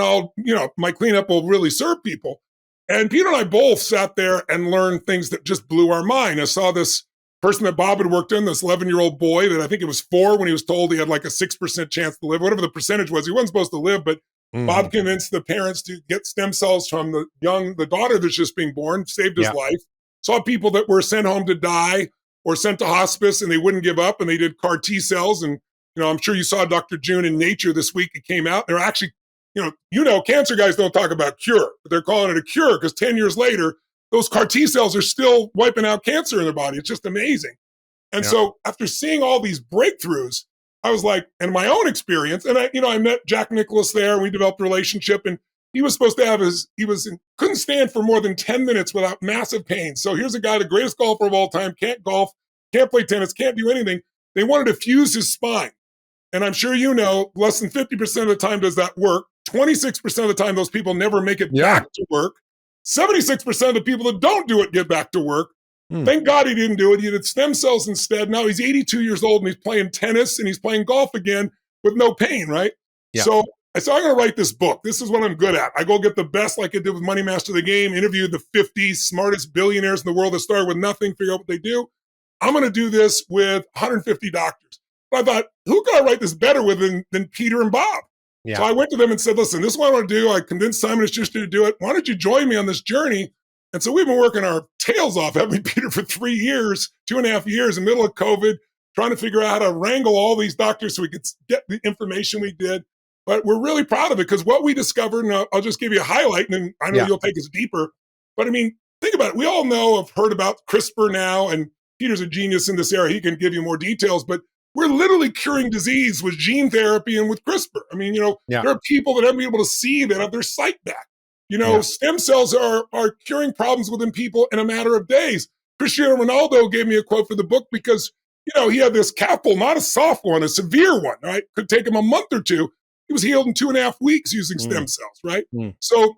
my cleanup will really serve people. And Peter and I both sat there and learned things that just blew our mind. I saw this person that Bob had worked in, this 11-year-old boy that I think it was 4 when he was told he had like a 6% chance to live, whatever the percentage was. He wasn't supposed to live, but Bob convinced the parents to get stem cells from the daughter that's just being born, saved his life. Saw people that were sent home to die or sent to hospice and they wouldn't give up and they did CAR T cells. And, I'm sure you saw Dr. June in Nature this week. It came out. They're actually, cancer guys don't talk about cure, but they're calling it a cure because 10 years later, those CAR T cells are still wiping out cancer in their body. It's just amazing. And so after seeing all these breakthroughs, I was like, in my own experience, and I met Jack Nicklaus there and we developed a relationship and he was supposed to have couldn't stand for more than 10 minutes without massive pain. So here's a guy, the greatest golfer of all time, can't golf, can't play tennis, can't do anything. They wanted to fuse his spine. And I'm sure less than 50% of the time does that work. 26% of the time, those people never make it back to work. 76% of the people that don't do it get back to work. Thank God he didn't do it. He did stem cells instead. Now he's 82 years old and he's playing tennis and he's playing golf again with no pain, right? Yeah. So I said, I'm going to write this book. This is what I'm good at. I go get the best like I did with Money Master the Game, interview the 50 smartest billionaires in the world that started with nothing, figure out what they do. I'm going to do this with 150 doctors. But I thought, who could I write this better with than Peter and Bob? Yeah. So I went to them and said, listen, this is what I want to do. I convinced Simon & Schuster to do it. Why don't you join me on this journey? And so we've been working our tails off, haven't we, Peter, for 3 years, 2.5 years in the middle of COVID, trying to figure out how to wrangle all these doctors so we could get the information we did. But we're really proud of it because what we discovered, and I'll just give you a highlight, and I know you'll take us deeper. But I mean, think about it. We all have heard about CRISPR now, and Peter's a genius in this area. He can give you more details, but we're literally curing disease with gene therapy and with CRISPR. I mean, there are people that haven't been able to see that have their sight back. Stem cells are curing problems within people in a matter of days. Cristiano Ronaldo gave me a quote for the book because, he had this capsule, not a soft one, a severe one, right? Could take him a month or two. He was healed in 2.5 weeks using stem cells, right? So,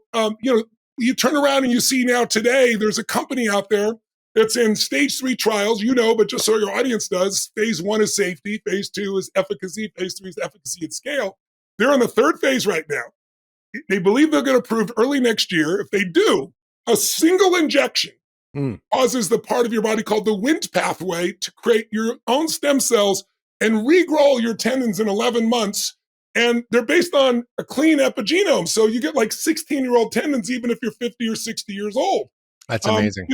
you turn around and you see now today, there's a company out there that's in stage 3 trials, but just so your audience does, phase 1 is safety, phase 2 is efficacy, phase 3 is efficacy at scale. They're in the 3rd phase right now. They believe they'll get approved early next year. If they do, a single injection causes the part of your body called the Wnt pathway to create your own stem cells and regrow your tendons in 11 months. And they're based on a clean epigenome. So you get like 16-year-old tendons, even if you're 50 or 60 years old. That's amazing.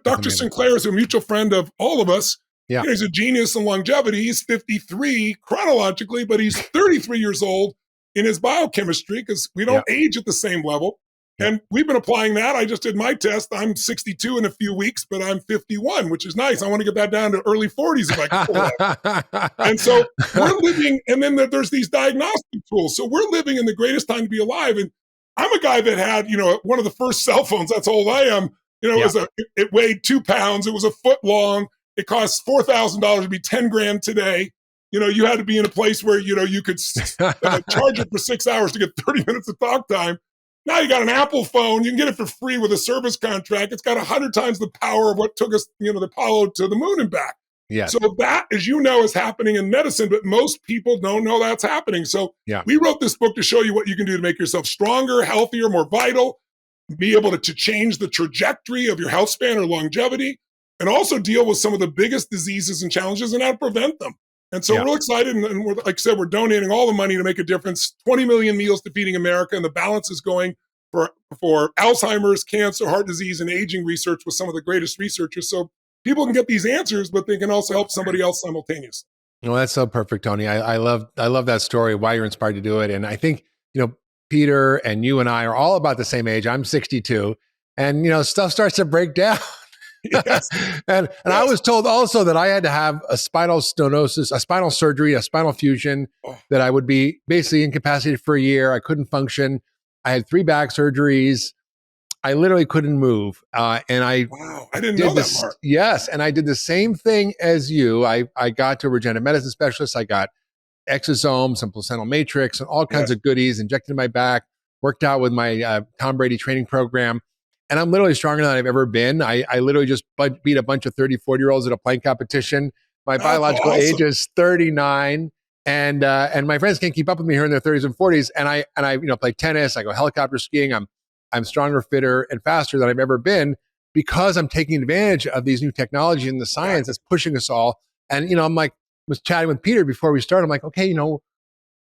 Dr. Sinclair is a mutual friend of all of us. Yeah. He's a genius in longevity. He's 53 chronologically, but he's 33 years old in his biochemistry because we don't age at the same level. And we've been applying that. I just did my test. I'm 62 in a few weeks, but I'm 51, which is nice. I want to get that down to early 40s if I can pull that. And so we're living, and then there's these diagnostic tools. So we're living in the greatest time to be alive. And I'm a guy that had, one of the first cell phones. That's how old I am. It weighed 2 pounds. It was a foot long. It costs $4,000 to be 10 grand today. You had to be in a place where, you could charge it for 6 hours to get 30 minutes of talk time. Now you got an Apple phone. You can get it for free with a service contract. It's got 100 times the power of what took us, the Apollo to the moon and back. Yeah. So that, as you know, is happening in medicine, but most people don't know that's happening. So we wrote this book to show you what you can do to make yourself stronger, healthier, more vital, be able to change the trajectory of your health span or longevity, and also deal with some of the biggest diseases and challenges and how to prevent them. And so we're real excited. And we're, like I said, we're donating all the money to make a difference. 20 million meals to Feeding America. And the balance is going for Alzheimer's, cancer, heart disease, and aging research with some of the greatest researchers. So people can get these answers, but they can also help somebody else simultaneously. Well, that's so perfect, Tony. I love that story, why you're inspired to do it. And I think, Peter and you and I are all about the same age. I'm 62. And, stuff starts to break down. Yes. and I was told also that I had to have a spinal stenosis, a spinal surgery, a spinal fusion, that I would be basically incapacitated for a year. I couldn't function. I had 3 back surgeries. I literally couldn't move. I didn't know that part. Yes. And I did the same thing as you. I got to a regenerative medicine specialist. I got exosomes and placental matrix and all kinds of goodies injected in my back, worked out with my Tom Brady training program. And I'm literally stronger than I've ever been. I literally just beat a bunch of 30, 40-year-olds at a plank competition. My biological age is 39. And my friends can't keep up with me here in their 30s and 40s. And I play tennis. I go helicopter skiing. I'm I'm stronger, fitter, and faster than I've ever been because I'm taking advantage of these new technology and the science that's pushing us all. And, I'm like, was chatting with Peter before we started. I'm like, okay, well,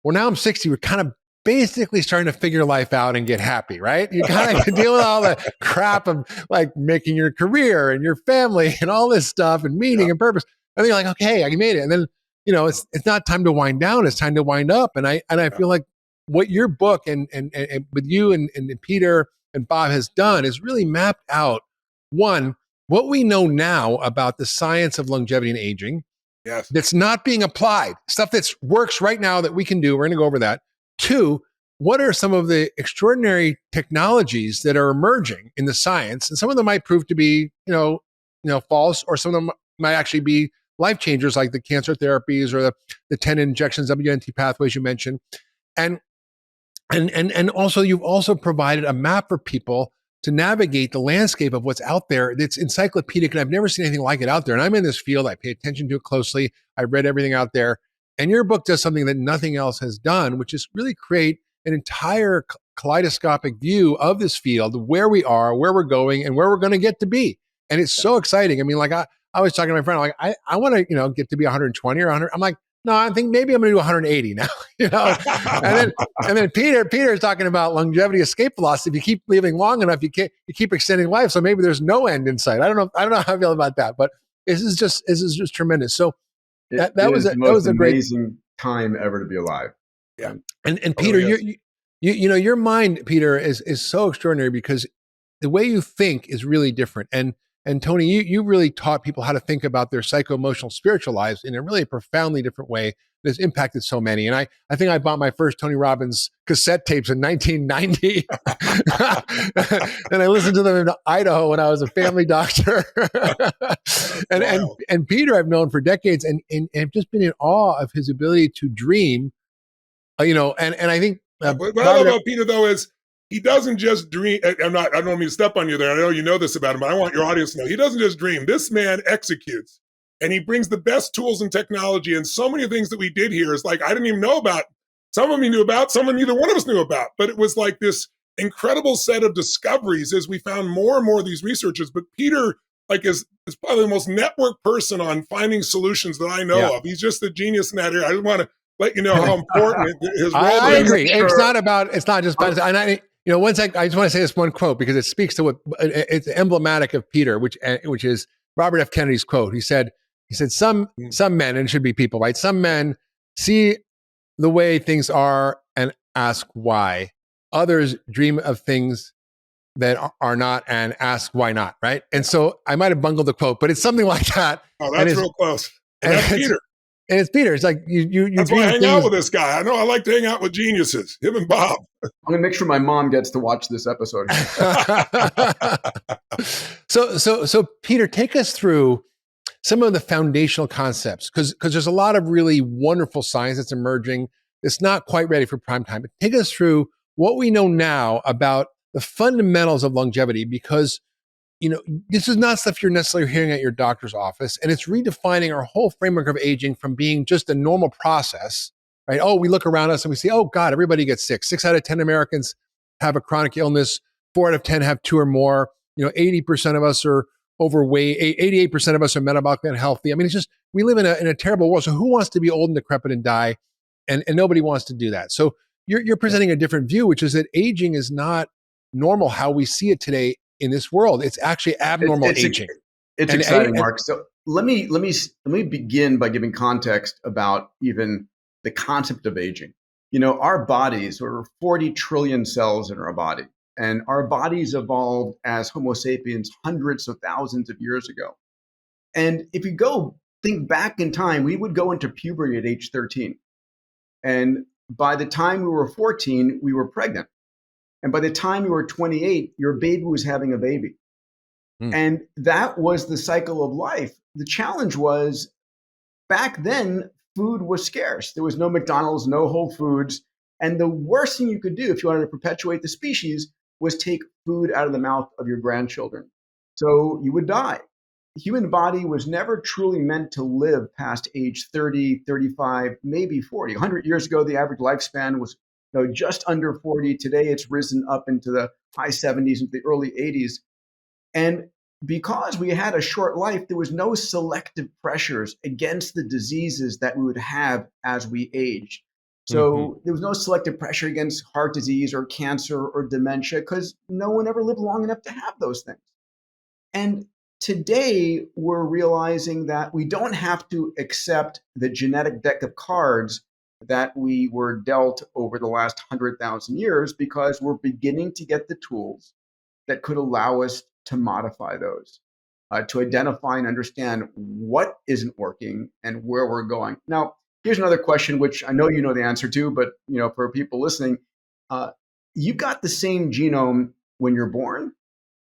now I'm 60. We're kind of basically starting to figure life out and get happy, right? You kind of deal with all the crap of like making your career and your family and all this stuff and meaning and purpose. And then you're like, okay, I made it. And then, it's not time to wind down. It's time to wind up. And I feel like what your book and with you and Peter and Bob has done is really mapped out, one, what we know now about the science of longevity and aging. Yes. That's not being applied, stuff that works right now that we can do. We're going to go over that. Two, what are some of the extraordinary technologies that are emerging in the science? And some of them might prove to be, false, or some of them might actually be life changers, like the cancer therapies or the 10 injections, WNT pathways you mentioned. And also, you've also provided a map for people to navigate the landscape of what's out there that's encyclopedic, and I've never seen anything like it out there. And I'm in this field. I pay attention to it closely. I've read everything out there. And your book does something that nothing else has done, which is really create an entire kaleidoscopic view of this field, where we are, where we're going, and where we're going to get to be. And it's so exciting. I mean, like I was talking to my friend, like, I want to, get to be 120 or 100. I'm like, no, I think maybe I'm going to do 180 now, and then Peter's talking about longevity escape velocity. If you keep living long enough, you keep extending life. So maybe there's no end in sight. I don't know how I feel about that, but this is just tremendous. So that was a great amazing time ever to be alive. Yeah. And Peter, your mind, Peter, is so extraordinary because the way you think is really different. And Tony, you really taught people how to think about their psycho-emotional spiritual lives in a really profoundly different way that's impacted so many. And I think I bought my first Tony Robbins cassette tapes in 1990. And I listened to them in Idaho when I was a family doctor. and Peter I've known for decades and have just been in awe of his ability to dream, and I think what I love about Peter, though, is he doesn't just dream. I don't mean to step on you there. I know you know this about him, but I want your audience to know. He doesn't just dream. This man executes, and he brings the best tools and technology. And so many things that we did here is like, I didn't even know about. Some of them he knew about, some of them neither one of us knew about. But it was like this incredible set of discoveries as we found more and more of these researchers. But Peter, is probably the most networked person on finding solutions that I know of. He's just a genius in that area. I just want to let you know how important his role is. I agree. It's not just about, and I just want to say this one quote because it speaks to what it's emblematic of Peter, which is Robert F. Kennedy's quote. He said, some men, and it should be people, right? Some men see the way things are and ask why. Others dream of things that are not and ask why not, right? And so I might have bungled the quote, but it's something like that. Oh, that's real close. And that's Peter. And it's Peter. It's like you. That's why I hang out with this guy. I know I like to hang out with geniuses. Him and Bob. I'm gonna make sure my mom gets to watch this episode. So Peter, take us through some of the foundational concepts because there's a lot of really wonderful science that's emerging. It's not quite ready for prime time. But take us through what we know now about the fundamentals of longevity because this is not stuff you're necessarily hearing at your doctor's office. And it's redefining our whole framework of aging from being just a normal process, right? Oh, we look around us and we see, oh God, everybody gets sick. 6 out of 10 Americans have a chronic illness. 4 out of 10 have 2 or more. 80% of us are overweight. 88% of us are metabolically unhealthy. I mean, it's just, we live in a terrible world. So who wants to be old and decrepit and die? And nobody wants to do that. So you're presenting a different view, which is that aging is not normal how we see it today in this world. It's actually abnormal aging. It's exciting, Mark. So let me begin by giving context about even the concept of aging. Our bodies, there are 40 trillion cells in our body, and our bodies evolved as Homo sapiens hundreds of thousands of years ago. And if you think back in time, we would go into puberty at age 13. And by the time we were 14, we were pregnant. And by the time you were 28, your baby was having a baby. And that was the cycle of life. The challenge was back then, food was scarce. There was no McDonald's, no Whole Foods. And the worst thing you could do if you wanted to perpetuate the species was take food out of the mouth of your grandchildren. So you would die. The human body was never truly meant to live past age 30, 35, maybe 40. 100 years ago, the average lifespan was just under 40. Today, it's risen up into the high 70s, into the early 80s. And because we had a short life, there was no selective pressures against the diseases that we would have as we aged. So there was no selective pressure against heart disease or cancer or dementia because no one ever lived long enough to have those things. And today we're realizing that we don't have to accept the genetic deck of cards that we were dealt over the last 100,000 years because we're beginning to get the tools that could allow us to modify those, to identify and understand what isn't working and where we're going. Now, here's another question, which I know you know the answer to, but for people listening, you've got the same genome when you're born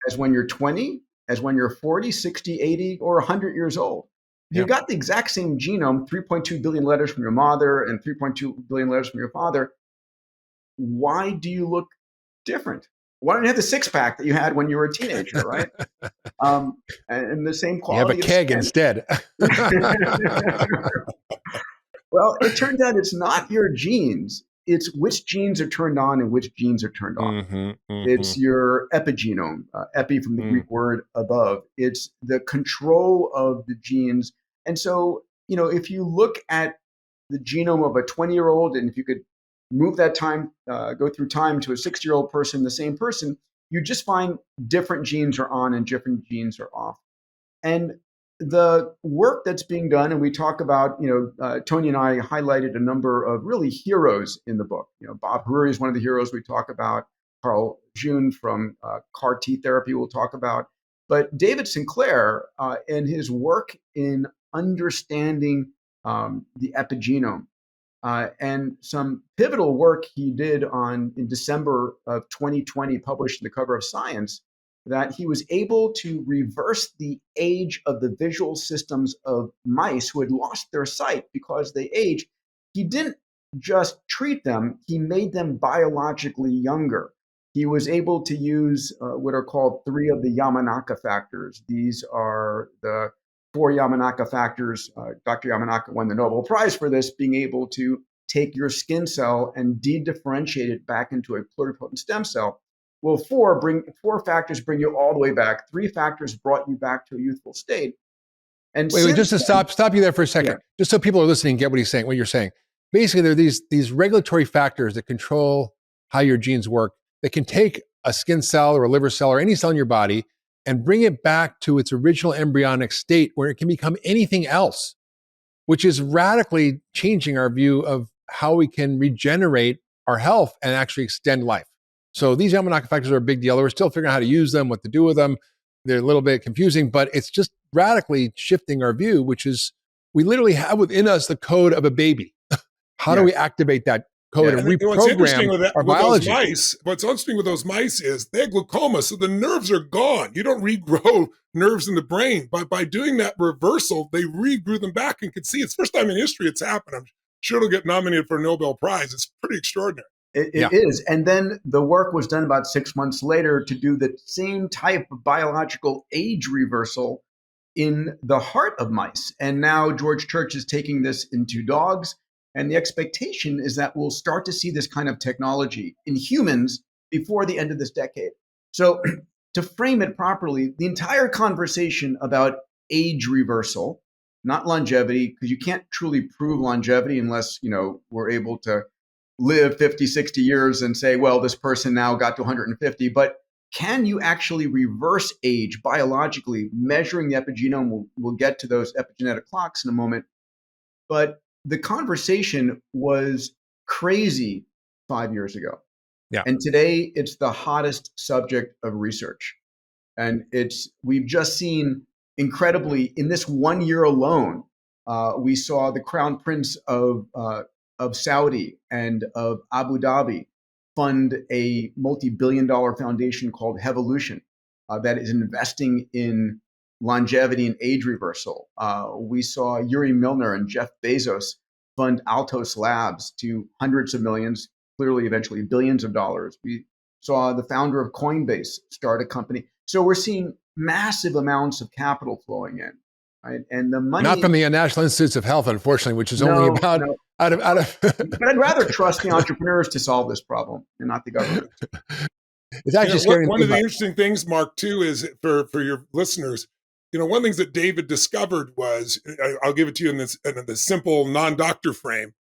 as when you're 20, as when you're 40, 60, 80, or 100 years old. You've got the exact same genome, 3.2 billion letters from your mother and 3.2 billion letters from your father. Why do you look different? Why don't you have the six-pack that you had when you were a teenager, right? And the same quality. You have a keg instead. Well, it turns out it's not your genes. It's which genes are turned on and which genes are turned off. It's your epigenome, epi from the Greek word above. It's the control of the genes. And so, if you look at the genome of a 20-year-old, and if you could move that time, go through time to a 60-year-old person, the same person, you just find different genes are on and different genes are off. And the work that's being done, and we talk about, Tony and I highlighted a number of really heroes in the book. Bob Hariri is one of the heroes we talk about. Carl June from CAR T therapy we'll talk about. But David Sinclair and his work in understanding the epigenome and some pivotal work he did in December of 2020, published in the cover of Science, that he was able to reverse the age of the visual systems of mice who had lost their sight because they aged. He didn't just treat them, he made them biologically younger. He was able to use what are called 3 of the Yamanaka factors. These are the 4 Yamanaka factors. Dr. Yamanaka won the Nobel Prize for this, being able to take your skin cell and de-differentiate it back into a pluripotent stem cell. Well, 4 factors bring you all the way back. 3 factors brought you back to a youthful state. And wait, just to stop you there for a second, just so people are listening, get what he's saying, what you're saying. Basically, there are these regulatory factors that control how your genes work that can take a skin cell or a liver cell or any cell in your body and bring it back to its original embryonic state where it can become anything else, which is radically changing our view of how we can regenerate our health and actually extend life. So these Yamanaka factors are a big deal. We're still figuring out how to use them, what to do with them. They're a little bit confusing, but it's just radically shifting our view, which is we literally have within us the code of a baby. How do we activate that code and reprogram our biology? What's interesting with those mice is they have glaucoma, so the nerves are gone. You don't regrow nerves in the brain. But by doing that reversal, they regrew them back and can see. It's the first time in history it's happened. I'm sure it'll get nominated for a Nobel Prize. It's pretty extraordinary. It is. And then the work was done about 6 months later to do the same type of biological age reversal in the heart of mice. And now George Church is taking this into dogs. And the expectation is that we'll start to see this kind of technology in humans before the end of this decade. So to frame it properly, the entire conversation about age reversal, not longevity, because you can't truly prove longevity unless, we're able to live 50, 60 years and say, well, this person now got to 150. But can you actually reverse age biologically? Measuring the epigenome, we'll get to those epigenetic clocks in a moment. But the conversation was crazy 5 years ago. Yeah. And today it's the hottest subject of research. And we've just seen incredibly, in this 1 year alone, we saw the Crown Prince of Saudi and of Abu Dhabi fund a multi-billion-dollar foundation called Hevolution that is investing in longevity and age reversal. We saw Yuri Milner and Jeff Bezos fund Altos Labs to hundreds of millions, clearly eventually billions of dollars. We saw the founder of Coinbase start a company. So we're seeing massive amounts of capital flowing in. right? And the money, not from the National Institutes of Health, unfortunately, which is only about out of. But I'd rather trust the entrepreneurs to solve this problem and not the government. It's actually scary. One of the interesting things, Mark, too, is for your listeners, one of the things that David discovered was, I'll give it to you in the simple non-doctor frame.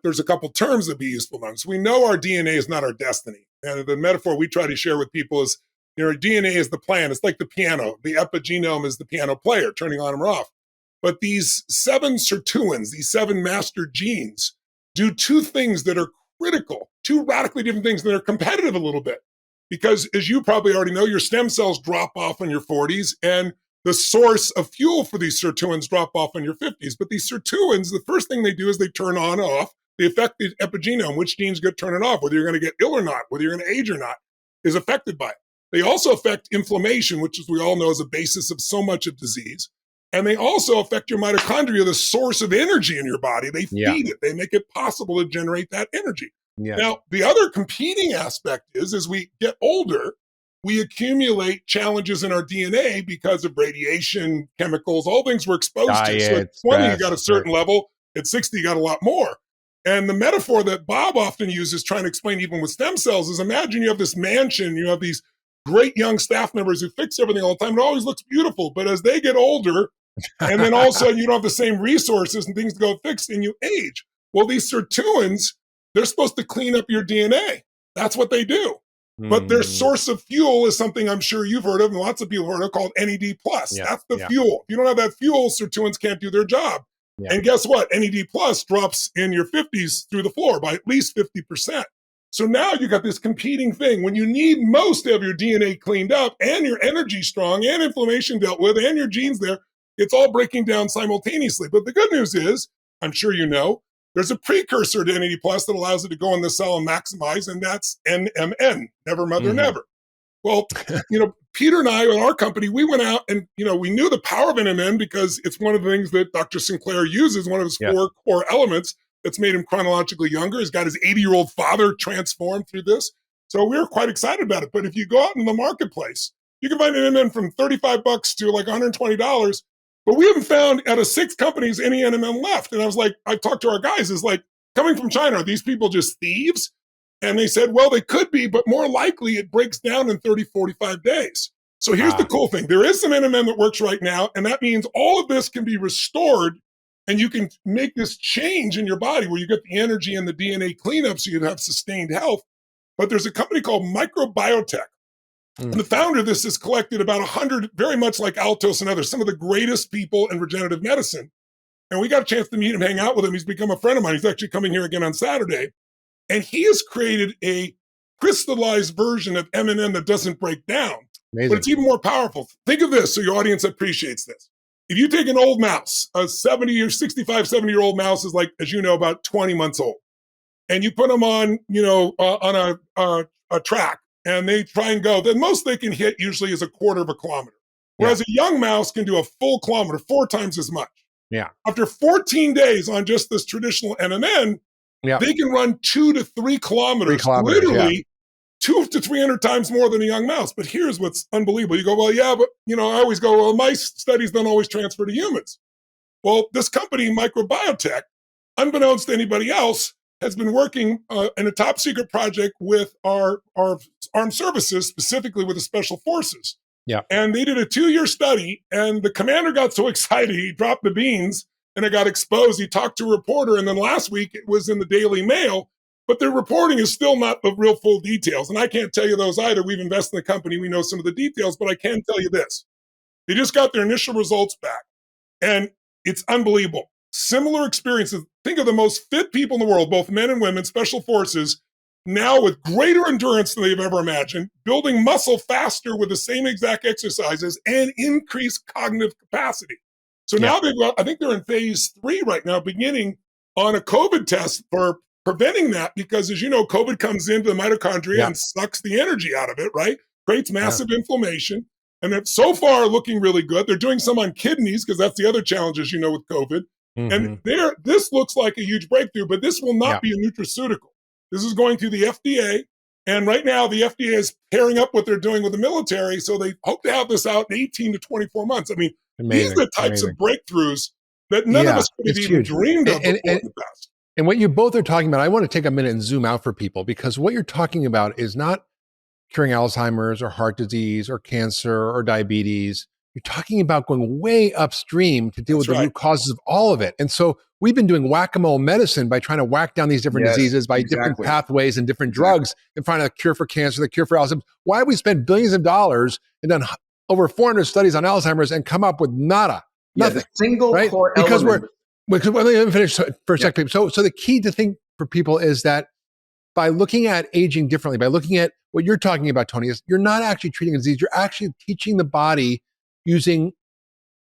There's a couple terms that be useful among us. We know our DNA is not our destiny. And the metaphor we try to share with people is, DNA is the plan. It's like the piano. The epigenome is the piano player, turning on or off. But these 7 sirtuins, these 7 master genes, do 2 things that are critical, 2 radically different things that are competitive a little bit. Because as you probably already know, your stem cells drop off in your 40s, and the source of fuel for these sirtuins drop off in your 50s. But these sirtuins, the first thing they do is they turn on and off. They affect the epigenome, which genes get turned off, whether you're going to get ill or not, whether you're going to age or not, is affected by it. They also affect inflammation, which, as we all know, is a basis of so much of disease. And they also affect your mitochondria, the source of energy in your body. They feed it. They make it possible to generate that energy. Yeah. Now, the other competing aspect is, as we get older, we accumulate challenges in our DNA because of radiation, chemicals, all things we're exposed to. So at 20, you got a certain level. At 60, you got a lot more. And the metaphor that Bob often uses, trying to explain even with stem cells, is imagine you have this mansion, you have these great young staff members who fix everything all the time. It always looks beautiful. But as they get older, and then all of a sudden you don't have the same resources and things to go fix, and you age. Well, these sirtuins, they're supposed to clean up your DNA. That's what they do. But their source of fuel is something I'm sure you've heard of, and lots of people have heard of, called NAD+. That's the fuel. If you don't have that fuel, sirtuins can't do their job. And guess what? NAD+ drops in your 50s through the floor by at least 50%. So now you got this competing thing. When you need most of your DNA cleaned up and your energy strong and inflammation dealt with and your genes there, it's all breaking down simultaneously. But the good news is, I'm sure you know, there's a precursor to NAD+ that allows it to go in the cell and maximize, and that's NMN, never mother never. Well, Peter and I, at our company, we went out and, we knew the power of NMN because it's one of the things that Dr. Sinclair uses, one of his 4 core elements that's made him chronologically younger. He's got his 80-year-old father transformed through this. So we were quite excited about it. But if you go out in the marketplace, you can find NMN from $35 to like $120. But we haven't found out of 6 companies any NMN left. And I was like, I talked to our guys, is like, coming from China, are these people just thieves? And they said, well, they could be, but more likely it breaks down in 30, 45 days. So here's the cool thing. There is some NMN that works right now. And that means all of this can be restored and you can make this change in your body where you get the energy and the DNA cleanup so you have sustained health. But there's a company called Microbiotech. And the founder of this has collected about 100, very much like Altos and others, some of the greatest people in regenerative medicine. And we got a chance to meet him, hang out with him. He's become a friend of mine. He's actually coming here again on Saturday. And he has created a crystallized version of MNM that doesn't break down. Amazing. But it's even more powerful. Think of this so your audience appreciates this. If you take an old mouse, a 70 or 65, 70-year-old mouse is like, as you know, about 20 months old. And you put them on, on a track, and they try and go, the most they can hit usually is a quarter of a kilometer. Whereas a young mouse can do a full kilometer, 4 times as much. Yeah. After 14 days on just this traditional NMN, they can run 2 to 3 kilometers, literally 200 to 300 times more than a young mouse. But here's what's unbelievable. You go, well, yeah, but, I always go, well, mice studies don't always transfer to humans. Well, this company, Microbiotech, unbeknownst to anybody else, has been working in a top secret project with our armed services, specifically with the special forces. Yeah. And they did a 2-year study, and the commander got so excited, he dropped the beans and it got exposed. He talked to a reporter, and then last week it was in the Daily Mail, but their reporting is still not the real full details. And I can't tell you those either. We've invested in the company. We know some of the details, but I can tell you this. They just got their initial results back, and it's unbelievable. Similar experiences. Think of the most fit people in the world, both men and women, special forces, now with greater endurance than they've ever imagined, building muscle faster with the same exact exercises and increased cognitive capacity. So now I think they're in phase 3 right now, beginning on a COVID test for preventing that, because as you know, COVID comes into the mitochondria and sucks the energy out of it, right? Creates massive inflammation. And it's so far looking really good. They're doing some on kidneys because that's the other challenge, as you know, with COVID. And this looks like a huge breakthrough, but this will not be a nutraceutical. This is going through the FDA. And right now, the FDA is pairing up what they're doing with the military. So they hope to have this out in 18 to 24 months. I mean, These are Amazing. the types of breakthroughs that none of us could have it's even huge. dreamed of before in the past. And what you both are talking about, I want to take a minute and zoom out for people, because what you're talking about is not curing Alzheimer's or heart disease or cancer or diabetes. You're talking about going way upstream to deal with the root causes of all of it. And so we've been doing whack-a-mole medicine by trying to whack down these different diseases by different pathways and different drugs and find a cure for cancer, the cure for Alzheimer's. Why have we spent billions of dollars and done over 400 studies on Alzheimer's and come up with nothing? The single core because element. let me finish for a second. So the key to think for people is that by looking at aging differently, by looking at what you're talking about, Tony, is you're not actually treating a disease. You're actually teaching the body using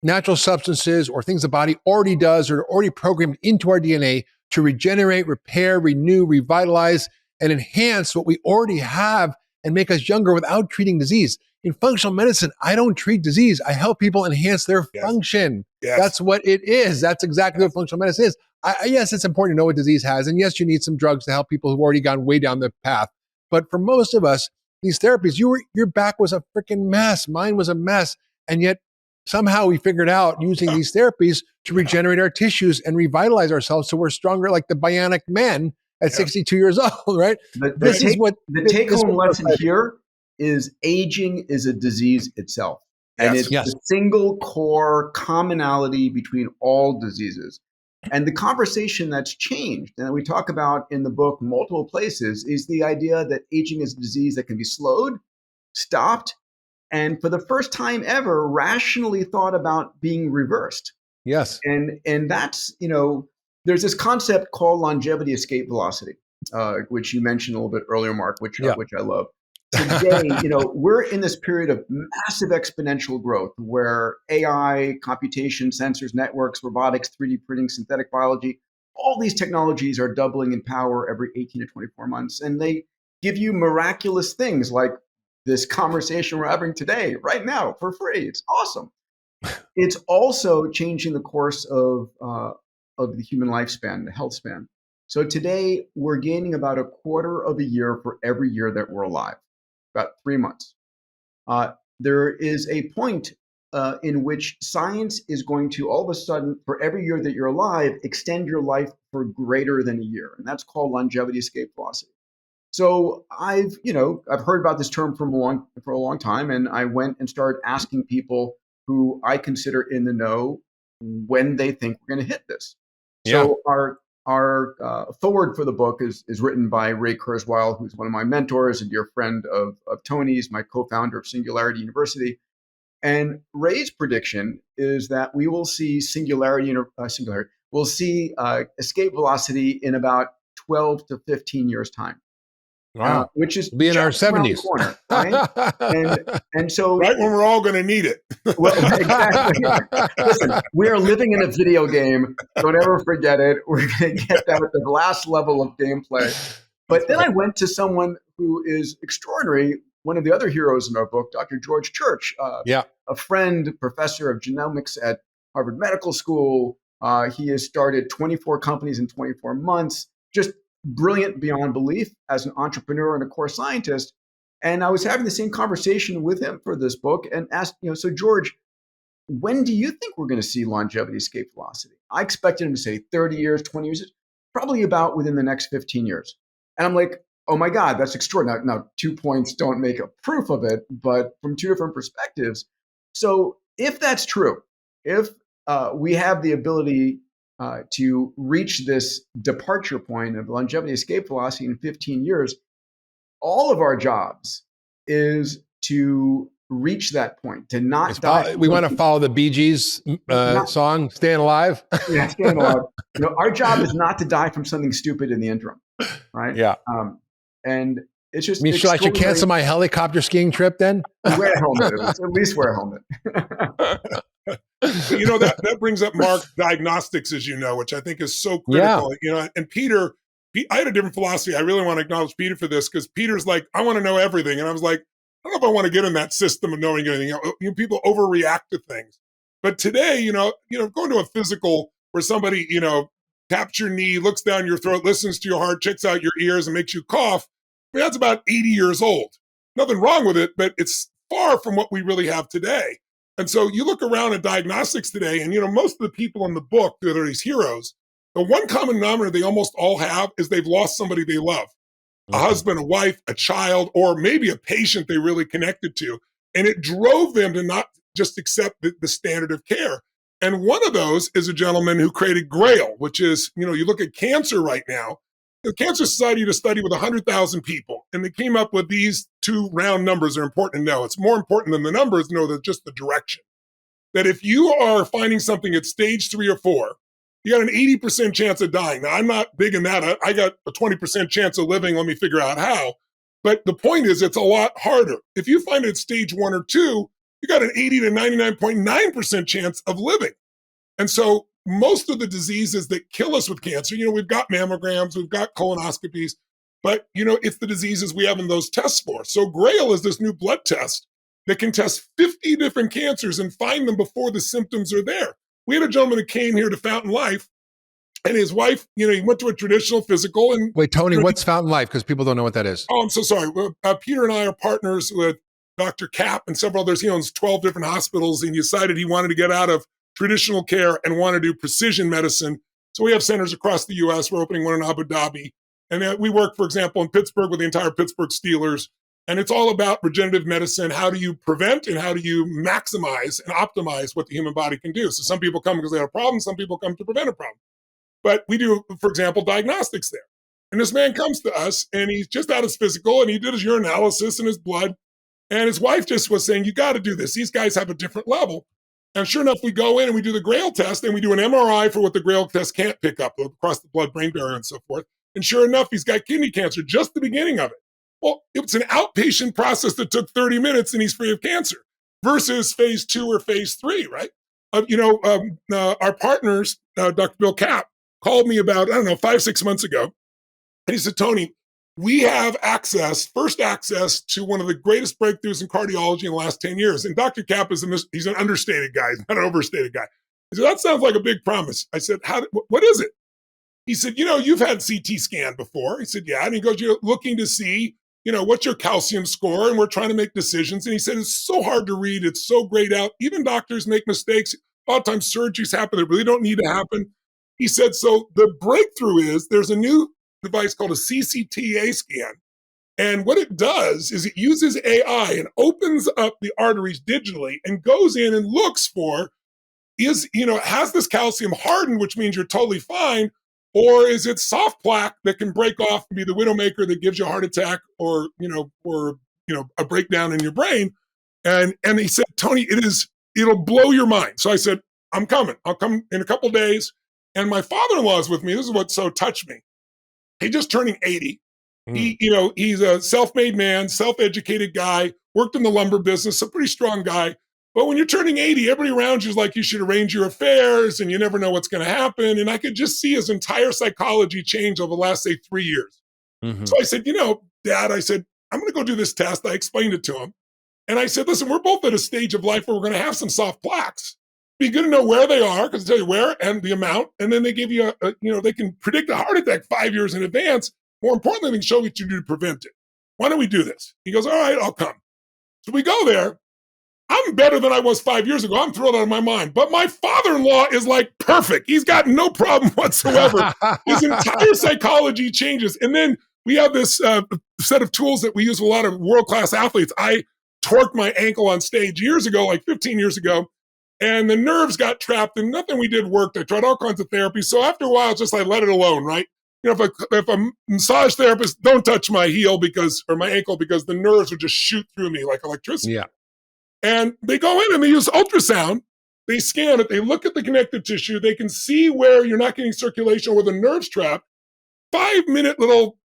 natural substances or things the body already does or already programmed into our DNA to regenerate, repair, renew, revitalize, and enhance what we already have and make us younger without treating disease. In functional medicine, I don't treat disease. I help people enhance their function. That's what it is. That's exactly what functional medicine is. Yes, it's important to know what disease has. And yes, you need some drugs to help people who've already gone way down the path. But for most of us, these therapies, your back was a freaking mess. Mine was a mess. And yet somehow we figured out using these therapies to regenerate our tissues and revitalize ourselves so we're stronger like the bionic man at 62 years old, right? The take-home lesson here is aging is a disease itself. And it's the single core commonality between all diseases. And the conversation that's changed, and that we talk about in the book multiple places, is the idea that aging is a disease that can be slowed, stopped, and for the first time ever, rationally thought about being reversed. Yes. And that's, there's this concept called longevity escape velocity, which you mentioned a little bit earlier, Mark, which I love. Today, we're in this period of massive exponential growth where AI, computation, sensors, networks, robotics, 3D printing, synthetic biology, all these technologies are doubling in power every 18 to 24 months. And they give you miraculous things like this conversation we're having today, right now, for free. It's awesome. It's also changing the course of the human lifespan, the health span. So today, we're gaining about a quarter of a year for every year that we're alive. About 3 months. There is a point in which science is going to all of a sudden, for every year that you're alive, extend your life for greater than a year. And that's called longevity escape velocity. So I've heard about this term for a long time. And I went and started asking people who I consider in the know when they think we're going to hit this. So our forward for the book is written by Ray Kurzweil, who's one of my mentors, a dear friend of Tony's, my co-founder of Singularity University. And Ray's prediction is that we will see we'll see escape velocity in about 12 to 15 years' time. Wow. Which is be in our 70s. Corner, right? and so right when we're all going to need it. Well, exactly. Listen, we are living in a video game. Don't ever forget it. We're going to get that at the last level of gameplay. But then I went to someone who is extraordinary, one of the other heroes in our book, Dr. George Church, a friend, professor of genomics at Harvard Medical School. He has started 24 companies in 24 months, just brilliant beyond belief as an entrepreneur and a core scientist. And I was having the same conversation with him for this book and asked, so George, when do you think we're going to see longevity escape velocity? I expected him to say 30 years, 20 years, probably about within the next 15 years. And I'm like, oh my God, that's extraordinary. Now, 2 points don't make a proof of it, but from two different perspectives. So if that's true, if we have the ability to reach this departure point of longevity escape velocity in 15 years, all of our jobs is to reach that point, to not die. We want to follow the Bee Gees song, Staying Alive. Yeah, Staying Alive. Our job is not to die from something stupid in the interim, right? Yeah. And it's just. I should cancel my helicopter skiing trip then? Wear a helmet. At least wear a helmet. That brings up, Mark, diagnostics, as you know, which I think is so critical. And Peter, I had a different philosophy. I really want to acknowledge Peter for this, because Peter's like, I want to know everything. And I was like, I don't know if I want to get in that system of knowing anything. People overreact to things. But today, going to a physical where somebody, taps your knee, looks down your throat, listens to your heart, checks out your ears, and makes you cough, that's about 80 years old. Nothing wrong with it, but it's far from what we really have today. And so you look around at diagnostics today, and most of the people in the book, that are these heroes, the one common denominator they almost all have is they've lost somebody they love. A husband, a wife, a child, or maybe a patient they really connected to. And it drove them to not just accept the standard of care. And one of those is a gentleman who created GRAIL, which is, you look at cancer right now. The Cancer Society did a study with 100,000 people, and they came up with these two round numbers that are important to know. It's more important than the numbers, know that just the direction. That if you are finding something at stage 3 or 4, you got an 80% chance of dying. Now, I'm not big in that. I got a 20% chance of living. Let me figure out how. But the point is, it's a lot harder. If you find it at stage 1 or 2, you got an 80 to 99.9% chance of living. And so most of the diseases that kill us with cancer, we've got mammograms, we've got colonoscopies, but, it's the diseases we have in those tests for. So GRAIL is this new blood test that can test 50 different cancers and find them before the symptoms are there. We had a gentleman who came here to Fountain Life, and his wife, he went to a traditional physical. And wait, Tony, what's Fountain Life? Because people don't know what that is. Oh, I'm so sorry. Peter and I are partners with Dr. Cap and several others. He owns 12 different hospitals, and he decided he wanted to get out of traditional care and want to do precision medicine. So we have centers across the U.S. We're opening one in Abu Dhabi. And we work, for example, in Pittsburgh with the entire Pittsburgh Steelers. And it's all about regenerative medicine. How do you prevent and how do you maximize and optimize what the human body can do? So some people come because they have a problem. Some people come to prevent a problem. But we do, for example, diagnostics there. And this man comes to us, and he's just out his physical, and he did his urinalysis and his blood. And his wife just was saying, you got to do this. These guys have a different level. And sure enough, we go in and we do the GRAIL test, and we do an MRI for what the GRAIL test can't pick up across the blood-brain barrier and so forth. And sure enough, he's got kidney cancer, just the beginning of it. Well, it's an outpatient process that took 30 minutes, and he's free of cancer versus phase 2 or phase 3, right? Our partners, Dr. Bill Cap, called me about, 5-6 months ago. And he said, Tony, we have first access to one of the greatest breakthroughs in cardiology in the last 10 years. And Dr. Cap he's an understated guy, he's not an overstated guy. He said, that sounds like a big promise. I said, what is it? He said, you've had CT scan before. He said, yeah. And he goes, you're looking to see, what's your calcium score? And we're trying to make decisions. And he said, it's so hard to read. It's so grayed out. Even doctors make mistakes. A lot of times surgeries happen that really don't need to happen. He said, so the breakthrough is there's a new device called a CCTA scan. And what it does is it uses AI and opens up the arteries digitally and goes in and looks for, has this calcium hardened, which means you're totally fine, or is it soft plaque that can break off and be the widowmaker that gives you a heart attack or a breakdown in your brain? And he said, Tony, it'll blow your mind. So I said, I'm coming. I'll come in a couple of days. And my father-in-law is with me. This is what so touched me. He's just turning 80. He's a self-made man, self-educated guy, worked in the lumber business, a pretty strong guy. But when you're turning 80, everybody around you is like, you should arrange your affairs and you never know what's going to happen. And I could just see his entire psychology change over the last, say, 3 years. Mm-hmm. So I said, Dad, I'm going to go do this test. I explained it to him. And I said, listen, we're both at a stage of life where we're going to have some soft plaques. Be good to know where they are, because they tell you where and the amount. And then they give you they can predict a heart attack 5 years in advance. More importantly, they can show what you do to prevent it. Why don't we do this? He goes, all right, I'll come. So we go there. I'm better than I was 5 years ago. I'm thrilled out of my mind. But my father-in-law is like perfect. He's got no problem whatsoever. His entire psychology changes. And then we have this set of tools that we use with a lot of world-class athletes. I torqued my ankle on stage years ago, like 15 years ago, and the nerves got trapped and nothing we did worked. I tried all kinds of therapy. So after a while, it's just like, let it alone, right? If a massage therapist, don't touch my heel or my ankle because the nerves would just shoot through me like electricity. Yeah. And they go in and they use ultrasound. They scan it. They look at the connective tissue. They can see where you're not getting circulation or where the nerve's trapped. 5-minute little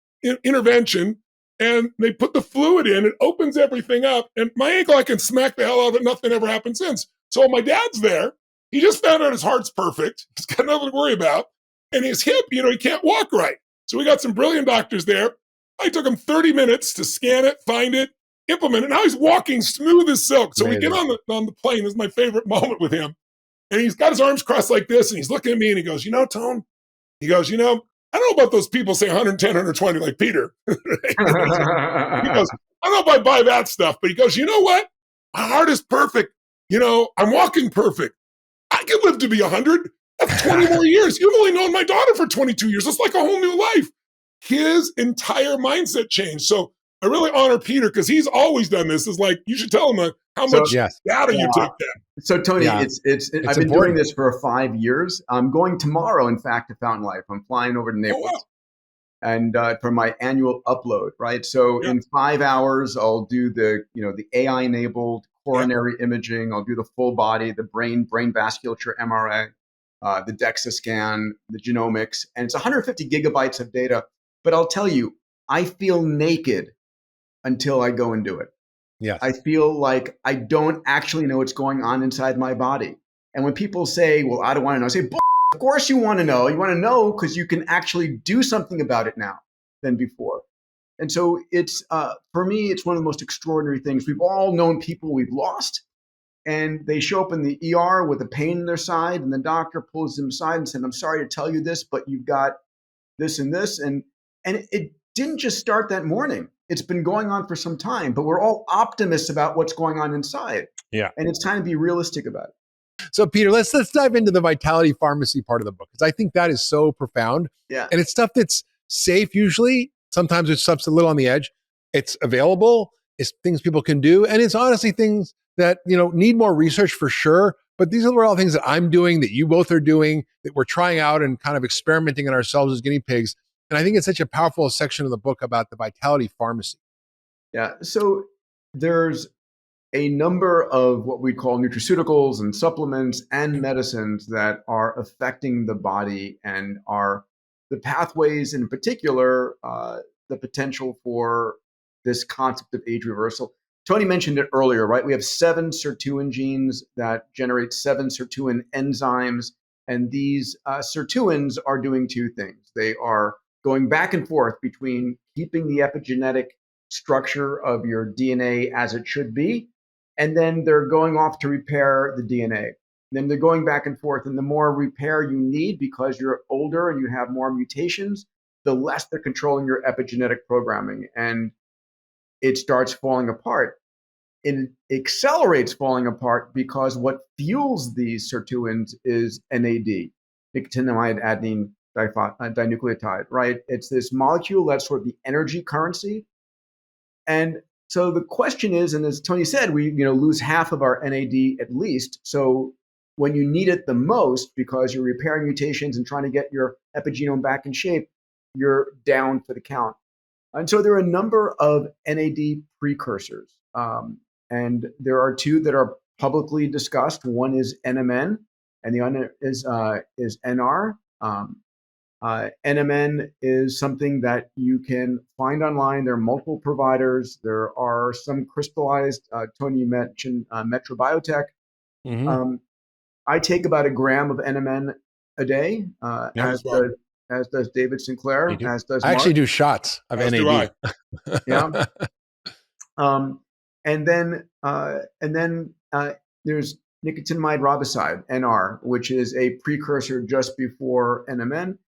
intervention. And they put the fluid in. It opens everything up. And my ankle, I can smack the hell out of it. Nothing ever happened since. So my dad's there. He just found out his heart's perfect. He's got nothing to worry about. And his hip, he can't walk right. So we got some brilliant doctors there. I took him 30 minutes to scan it, find it, implement it. Now he's walking smooth as silk. So we get on the plane. This is my favorite moment with him. And he's got his arms crossed like this. And he's looking at me and he goes, Tone, he goes, I don't know about those people say 110, 120 like Peter. He goes, I don't know if I buy that stuff. But he goes, you know what? My heart is perfect. I'm walking perfect. I could live to be 100. That's 20 more years. You've only known my daughter for 22 years. It's like a whole new life. His entire mindset changed. So I really honor Peter because he's always done this. It's like, you should tell him how much data you take that. So Tony, it's I've been doing this for 5 years. I'm going tomorrow, in fact, to Fountain Life. I'm flying over to Naples. Oh, wow. And for my annual upload, right? So in 5 hours, I'll do the AI-enabled coronary imaging. I'll do the full body, the brain vasculature MRI, the DEXA scan, the genomics, and it's 150 gigabytes of data. But I'll tell you, I feel naked until I go and do it. Yes. I feel like I don't actually know what's going on inside my body. And when people say, well, I don't want to know, I say, of course you want to know. You want to know because you can actually do something about it now than before. And so it's, for me, it's one of the most extraordinary things. We've all known people we've lost, and they show up in the ER with a pain in their side, and the doctor pulls them aside and said, I'm sorry to tell you this, but you've got this and this. And it didn't just start that morning. It's been going on for some time, but we're all optimists about what's going on inside. Yeah. And it's time to be realistic about it. So Peter, let's dive into the vitality pharmacy part of the book, because I think that is so profound. Yeah. And it's stuff that's safe usually. Sometimes it's stuff's a little on the edge. It's available. It's things people can do. And it's honestly things that, need more research for sure. But these are all things that I'm doing, that you both are doing, that we're trying out and kind of experimenting in ourselves as guinea pigs. And I think it's such a powerful section of the book about the vitality pharmacy. Yeah. So there's a number of what we call nutraceuticals and supplements and medicines that are affecting the body and are the pathways, in particular, the potential for this concept of age reversal. Tony mentioned it earlier, right? We have 7 sirtuin genes that generate 7 sirtuin enzymes. And these sirtuins are doing 2 things. They are going back and forth between keeping the epigenetic structure of your DNA as it should be, and then they're going off to repair the DNA. Then they're going back and forth, and the more repair you need because you're older and you have more mutations, the less they're controlling your epigenetic programming, and it starts falling apart. It accelerates falling apart because what fuels these sirtuins is NAD, nicotinamide adenine dinucleotide, right? It's this molecule that's sort of the energy currency. And so the question is, and as Tony said, we lose half of our NAD at least. So when you need it the most, because you're repairing mutations and trying to get your epigenome back in shape, you're down for the count. And so there are a number of NAD precursors. And there are 2 that are publicly discussed. One is NMN, and the other is NR. NMN is something that you can find online. There are multiple providers. There are some crystallized. Tony, you mentioned Metrobiotech. Mm-hmm. I take about 1 gram of NMN a day, as does David Sinclair, as does Mark. I actually do shots of NAD. Do I. Yeah. And then there's nicotinamide riboside, NR, which is a precursor just before NMN.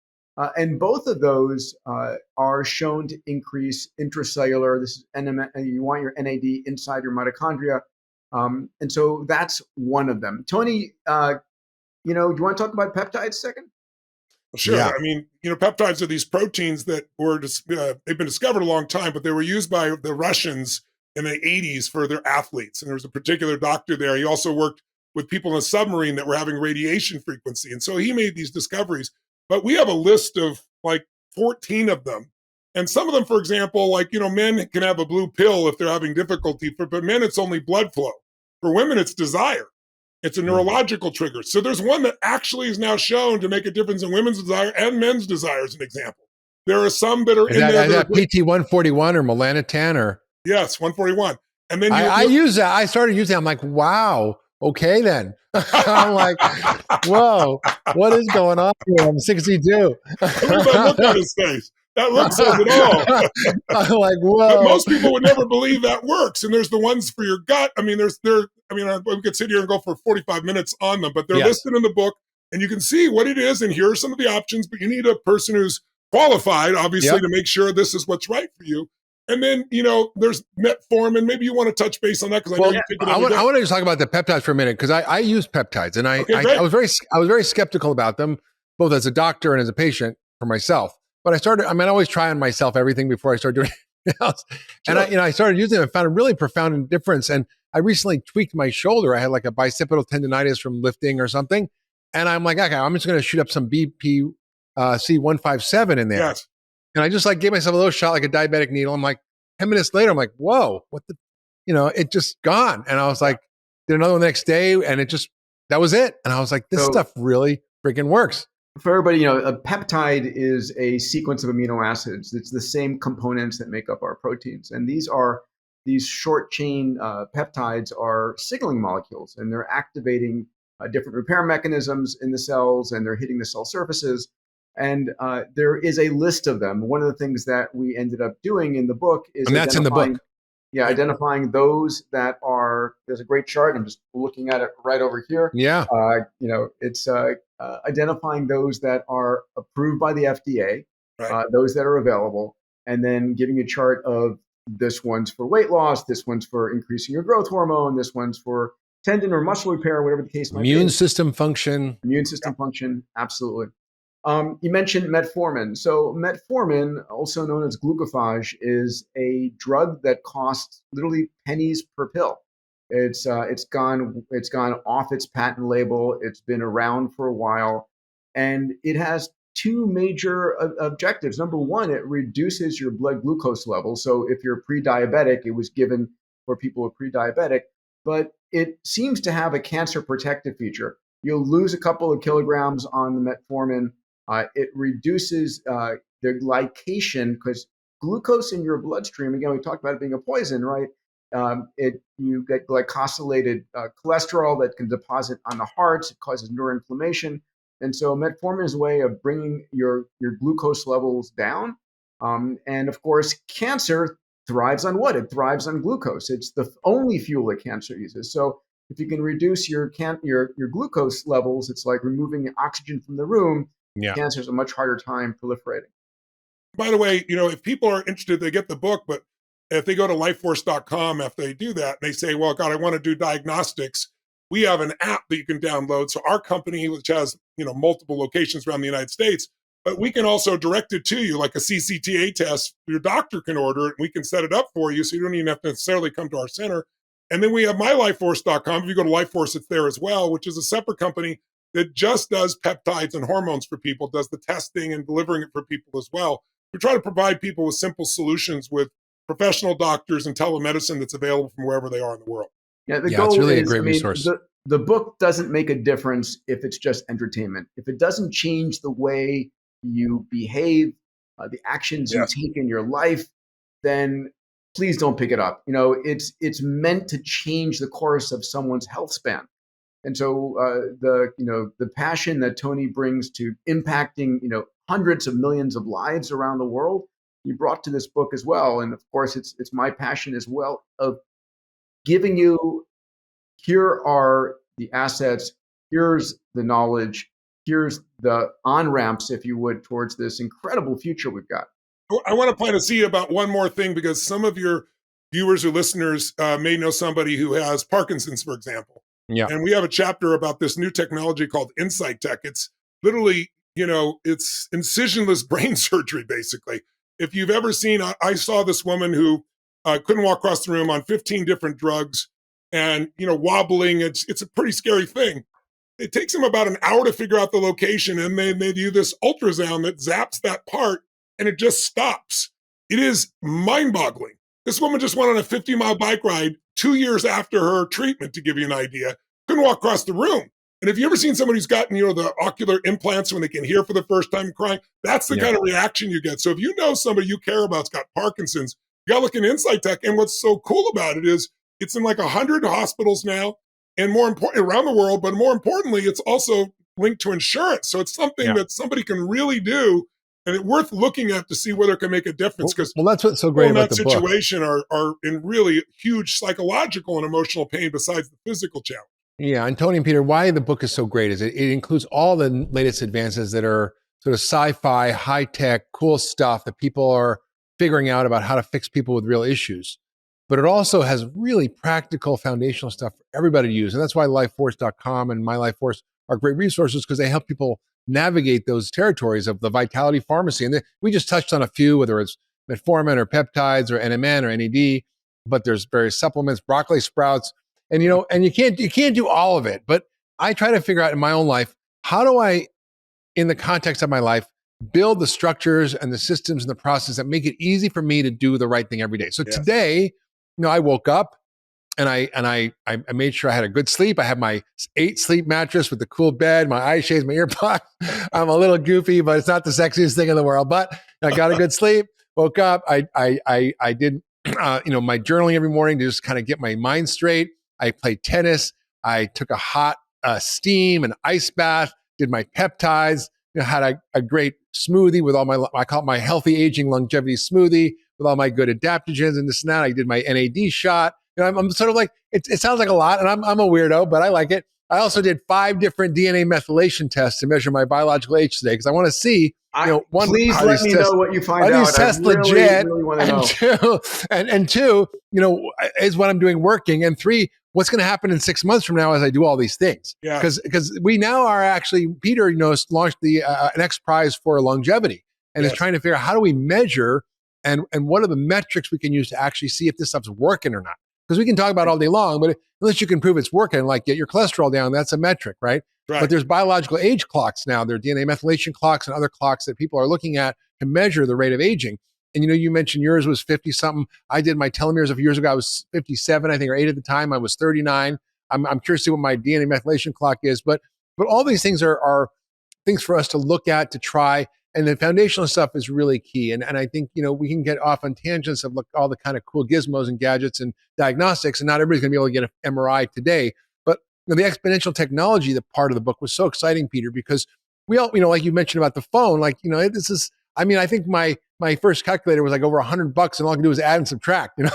And both of those are shown to increase intracellular. This is NMN. You want your NAD inside your mitochondria. And so that's one of them. Tony, do you want to talk about peptides a second? Sure. Yeah. I mean, peptides are these proteins that were, they've been discovered a long time, but they were used by the Russians in the 80s for their athletes. And there was a particular doctor there. He also worked with people in a submarine that were having radiation frequency. And so he made these discoveries. But we have a list of like 14 of them. And some of them, for example, like, men can have a blue pill if they're having difficulty. But men, it's only blood flow. For women, it's desire. It's a neurological trigger. So there's one that actually is now shown to make a difference in women's desire and men's desire, as an example. There are some that are in there. Is that PT141 or melanotan or? Yes, 141. And then I use that. I started using it. I'm like, wow. Okay, then. I'm like, whoa, what is going on here? I'm 62. Look at his face. That look says it all. I'm like, whoa. But most people would never believe that works. And there's the ones for your gut. I mean, we could sit here and go for 45 minutes on them, but they're listed in the book, and you can see what it is. And here are some of the options, but you need a person who's qualified, obviously, to make sure this is what's right for you. And then, there's Metformin. Maybe you want to touch base on that because I know you take it every day. I want to just talk about the peptides for a minute because I use peptides and I was very skeptical about them, both as a doctor and as a patient for myself. But I always try on myself everything before I start doing anything else. Sure. And I started using them and found a really profound difference. And I recently tweaked my shoulder. I had like a bicipital tendonitis from lifting or something. And I'm like, okay, I'm just going to shoot up some BPC 157 in there. Yes. And I just like gave myself a little shot like a diabetic needle. I'm like, 10 minutes later, I'm like, whoa, what the, it just gone. And I was like, did another one the next day. And that was it. And I was like, this stuff really freaking works. For everybody, a peptide is a sequence of amino acids. It's the same components that make up our proteins. And these short chain peptides are signaling molecules, and they're activating different repair mechanisms in the cells, and they're hitting the cell surfaces. And there is a list of them. One of the things that we ended up doing in the book is that's in the book. Yeah, identifying those that are. There's a great chart. I'm just looking at it right over here. Yeah. It's identifying those that are approved by the FDA, right. Those that are available, and then giving a chart of this one's for weight loss, this one's for increasing your growth hormone, this one's for tendon or muscle repair, whatever the case might be. Immune system function, absolutely. You mentioned metformin. So metformin, also known as glucophage, is a drug that costs literally pennies per pill. It's gone off its patent label. It's been around for a while, and it has two major objectives. Number one, it reduces your blood glucose level. So if you're pre-diabetic, it was given for people who are pre-diabetic, but it seems to have a cancer protective feature. You'll lose a couple of kilograms on the metformin. It reduces the glycation, because glucose in your bloodstream, again, we talked about it being a poison, right? You get glycosylated cholesterol that can deposit on the hearts. It causes neuroinflammation. And so metformin is a way of bringing your glucose levels down. And of course, cancer thrives on what? It thrives on glucose. It's the only fuel that cancer uses. So if you can reduce your glucose levels, it's like removing oxygen from the room. Yeah. Cancer is a much harder time proliferating. By the way, if people are interested, they get the book, but if they go to lifeforce.com, after they do that, and they say, well, God, I want to do diagnostics, we have an app that you can download. So our company, which has, multiple locations around the United States, but we can also direct it to you like a CCTA test. Your doctor can order it, and we can set it up for you. So you don't even have to necessarily come to our center. And then we have mylifeforce.com. If you go to Lifeforce, it's there as well, which is a separate company that just does peptides and hormones for people, does the testing and delivering it for people as well. We try to provide people with simple solutions with professional doctors and telemedicine that's available from wherever they are in the world. Yeah, the goal it's really is, a great resource. The book doesn't make a difference if it's just entertainment. If it doesn't change the way you behave, the actions you take in your life, then please don't pick it up. It's meant to change the course of someone's health span. And so the passion that Tony brings to impacting hundreds of millions of lives around the world, he brought to this book as well. And of course, it's my passion as well of giving you, here are the assets, here's the knowledge, here's the on-ramps, if you would, towards this incredible future we've got. I want to plant a seed about one more thing, because some of your viewers or listeners may know somebody who has Parkinson's, for example. Yeah. And we have a chapter about this new technology called Insight Tech. It's literally, it's incisionless brain surgery, basically. If you've ever seen, I saw this woman who couldn't walk across the room on 15 different drugs and, wobbling. It's a pretty scary thing. It takes them about an hour to figure out the location, and they do this ultrasound that zaps that part, and it just stops. It is mind-boggling. This woman just went on a 50-mile bike ride 2 years after her treatment, to give you an idea. Couldn't walk across the room. And have you ever seen somebody who's gotten, the ocular implants when they can hear for the first time crying? That's the kind of reaction you get. So if you know somebody you care about's got Parkinson's, you got to look in Insight Tech. And what's so cool about it is it's in like 100 hospitals now, and more important, around the world. But more importantly, it's also linked to insurance. So it's something that somebody can really do, and it's worth looking at to see whether it can make a difference. Because that's what's so great about the book. Situation are in really huge psychological and emotional pain besides the physical challenge. Yeah, and Tony and Peter, why the book is so great is it includes all the latest advances that are sort of sci-fi, high-tech, cool stuff that people are figuring out about how to fix people with real issues. But it also has really practical foundational stuff for everybody to use. And that's why lifeforce.com and My Life Force are great resources, because they help people navigate those territories of the vitality pharmacy. And we just touched on a few, whether it's metformin or peptides or NMN or NAD, but there's various supplements, broccoli sprouts, and you can't do all of it. But I try to figure out in my own life, how do I, in the context of my life, build the structures and the systems and the process that make it easy for me to do the right thing every day. So today, I woke up and I made sure I had a good sleep. I have my 8 sleep mattress with the cool bed, my eye shades, my ear pods. I'm a little goofy, but it's not the sexiest thing in the world. But I got a good sleep. Woke up. I did my journaling every morning to just kind of get my mind straight. I played tennis. I took a hot steam and ice bath. Did my peptides. Had a great smoothie with I call it my healthy aging longevity smoothie with all my good adaptogens and this and that. I did my NAD shot. I'm sort of like, it sounds like a lot, and I'm a weirdo, but I like it. I also did 5 different DNA methylation tests to measure my biological age today, because I want to see, one, please let me know what you find out. Are these tests legit? Really want to know. And two, is what I'm doing working? And 3, what's going to happen in 6 months from now as I do all these things? Because we now are actually, Peter, launched the an X Prize for longevity, and is trying to figure out how do we measure and what are the metrics we can use to actually see if this stuff's working or not. Because we can talk about it all day long, but unless you can prove it's working, like get your cholesterol down, that's a metric, right? But there's biological age clocks now. There are DNA methylation clocks and other clocks that people are looking at to measure the rate of aging. And you mentioned yours was 50 something. I did my telomeres a few years ago. I was 57, I think, or 8 at the time. I was 39. I'm curious to see what my DNA methylation clock is. But all these things are things for us to look at, to try. And the foundational stuff is really key. And I think, we can get off on tangents of all the kind of cool gizmos and gadgets and diagnostics, and not everybody's going to be able to get an MRI today. But the exponential technology, the part of the book was so exciting, Peter, because we all, like you mentioned about the phone, this is, I think my first calculator was like over $100, and all I can do is add and subtract, and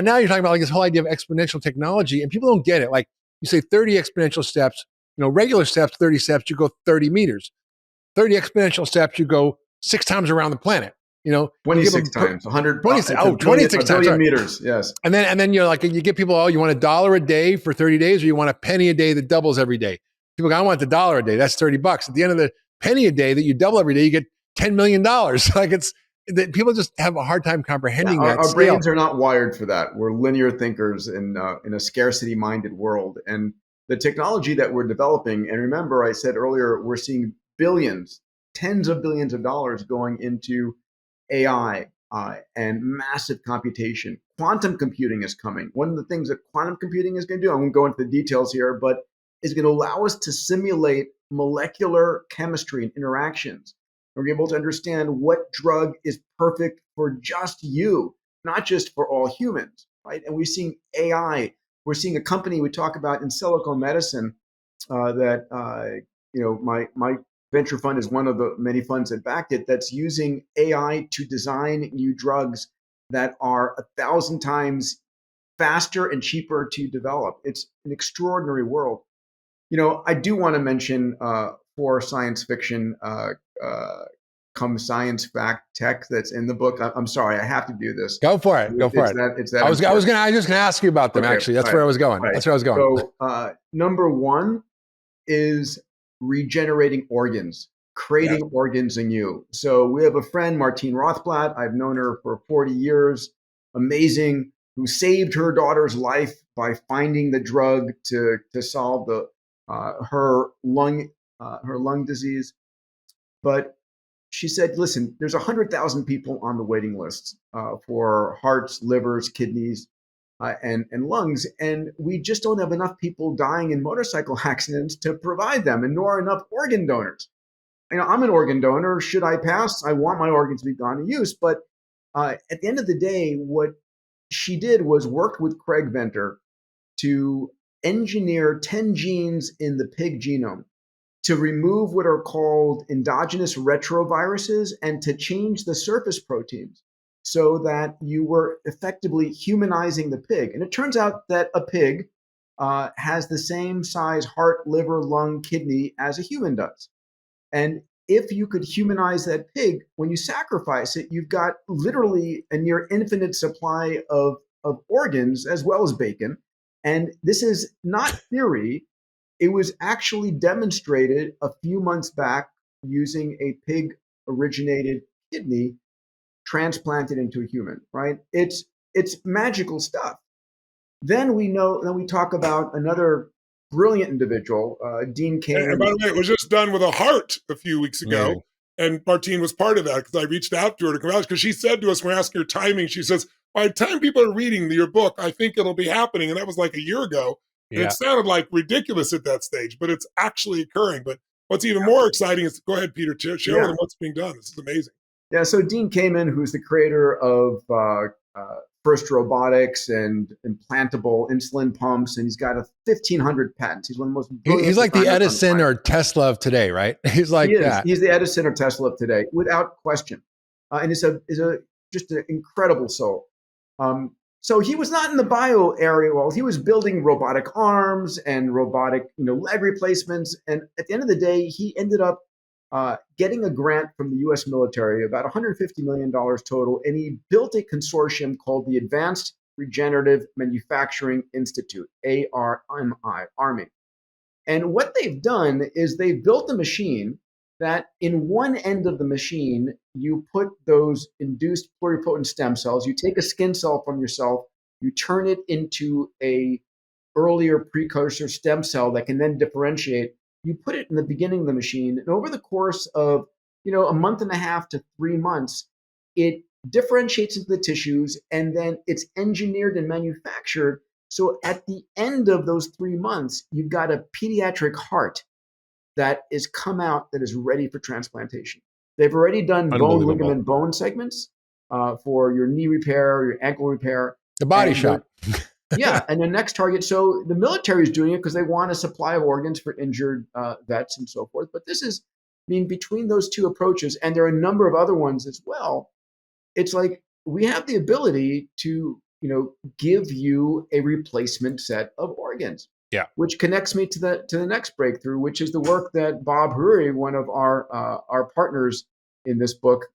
now you're talking about this whole idea of exponential technology, and people don't get it. Like you say 30 exponential steps, regular steps, 30 steps, you go 30 meters. 30 exponential steps, you go 6 times around the planet. 26 times, 100. 26 times, billion meters. Yes. And then you get people, you want $1 a day for 30 days, or you want a penny a day that doubles every day. People go, I want the $1 a day. That's $30. At the end of the penny a day that you double every day, you get $10 million. People just have a hard time comprehending that. Our brains are not wired for that. We're linear thinkers in a scarcity-minded world. And the technology that we're developing, and remember, I said earlier, we're seeing billions, tens of billions of dollars going into AI and massive computation. Quantum computing is coming. One of the things that quantum computing is going to do, I won't go into the details here, but is going to allow us to simulate molecular chemistry and interactions. We're able to understand what drug is perfect for just you, not just for all humans, right? And we're seeing AI. We're seeing a company we talk about in Silicon Medicine that my venture fund is one of the many funds that backed it, that's using AI to design new drugs that are 1,000 times faster and cheaper to develop. It's an extraordinary world. I do want to mention for science fiction, come science fact tech that's in the book. I'm sorry, I have to do this. Go for it. I was just going to ask you about them, actually. That's where I was going. That's where I was going. So number 1 is regenerating organs, creating organs in you. So we have a friend, Martine Rothblatt. I've known her for 40 years. Amazing, who saved her daughter's life by finding the drug to solve her lung disease. But she said, listen, there's 100,000 people on the waiting list for hearts, livers, kidneys, and lungs. And we just don't have enough people dying in motorcycle accidents to provide them, and nor enough organ donors. I'm an organ donor. Should I pass? I want my organs to be gone in use. But at the end of the day, what she did was worked with Craig Venter to engineer 10 genes in the pig genome to remove what are called endogenous retroviruses and to change the surface proteins so that you were effectively humanizing the pig. And it turns out that a pig has the same size heart, liver, lung, kidney as a human does. And if you could humanize that pig, when you sacrifice it, you've got literally a near infinite supply of organs as well as bacon. And this is not theory. It was actually demonstrated a few months back using a pig originated kidney transplanted into a human, right? It's magical stuff. Then we talk about another brilliant individual, Dean Kamen. And by the way, it was just done with a heart a few weeks ago. Amazing. And Martine was part of that because I reached out to her to come out because she said to us, when we asked her timing, she says, by the time people are reading your book, I think it'll be happening. And that was like a year ago. And it sounded like ridiculous at that stage, but it's actually occurring. But what's even more exciting is, go ahead, Peter, share with them what's being done. This is amazing. Yeah, so Dean Kamen, who's the creator of First Robotics and implantable insulin pumps, and he's got 1,500 patents. He's one of the most brilliant. He's like the Edison or Tesla of today, right? He's like that. He's the Edison or Tesla of today, without question. And is just an incredible soul. So he was not in the bio area. Well, he was building robotic arms and robotic, leg replacements. And at the end of the day, he ended up getting a grant from the U.S. military, about $150 million total, and he built a consortium called the Advanced Regenerative Manufacturing Institute, ARMI, Army. And what they've done is they've built a machine that in one end of the machine, you put those induced pluripotent stem cells, you take a skin cell from yourself, you turn it into a earlier precursor stem cell that can then differentiate. You put it in the beginning of the machine, and over the course of, a month and a half to 3 months, it differentiates into the tissues, and then it's engineered and manufactured. So at the end of those 3 months, you've got a pediatric heart that is come out that is ready for transplantation. They've already done bone, ligament, bone segments for your knee repair, your ankle repair. The body shop. Yeah, and the next target. So the military is doing it because they want a supply of organs for injured vets and so forth. But this is, between those two approaches, and there are a number of other ones as well, it's like we have the ability to, give you a replacement set of organs. Yeah. Which connects me to the next breakthrough, which is the work that Bob Hariri, one of our partners in this book,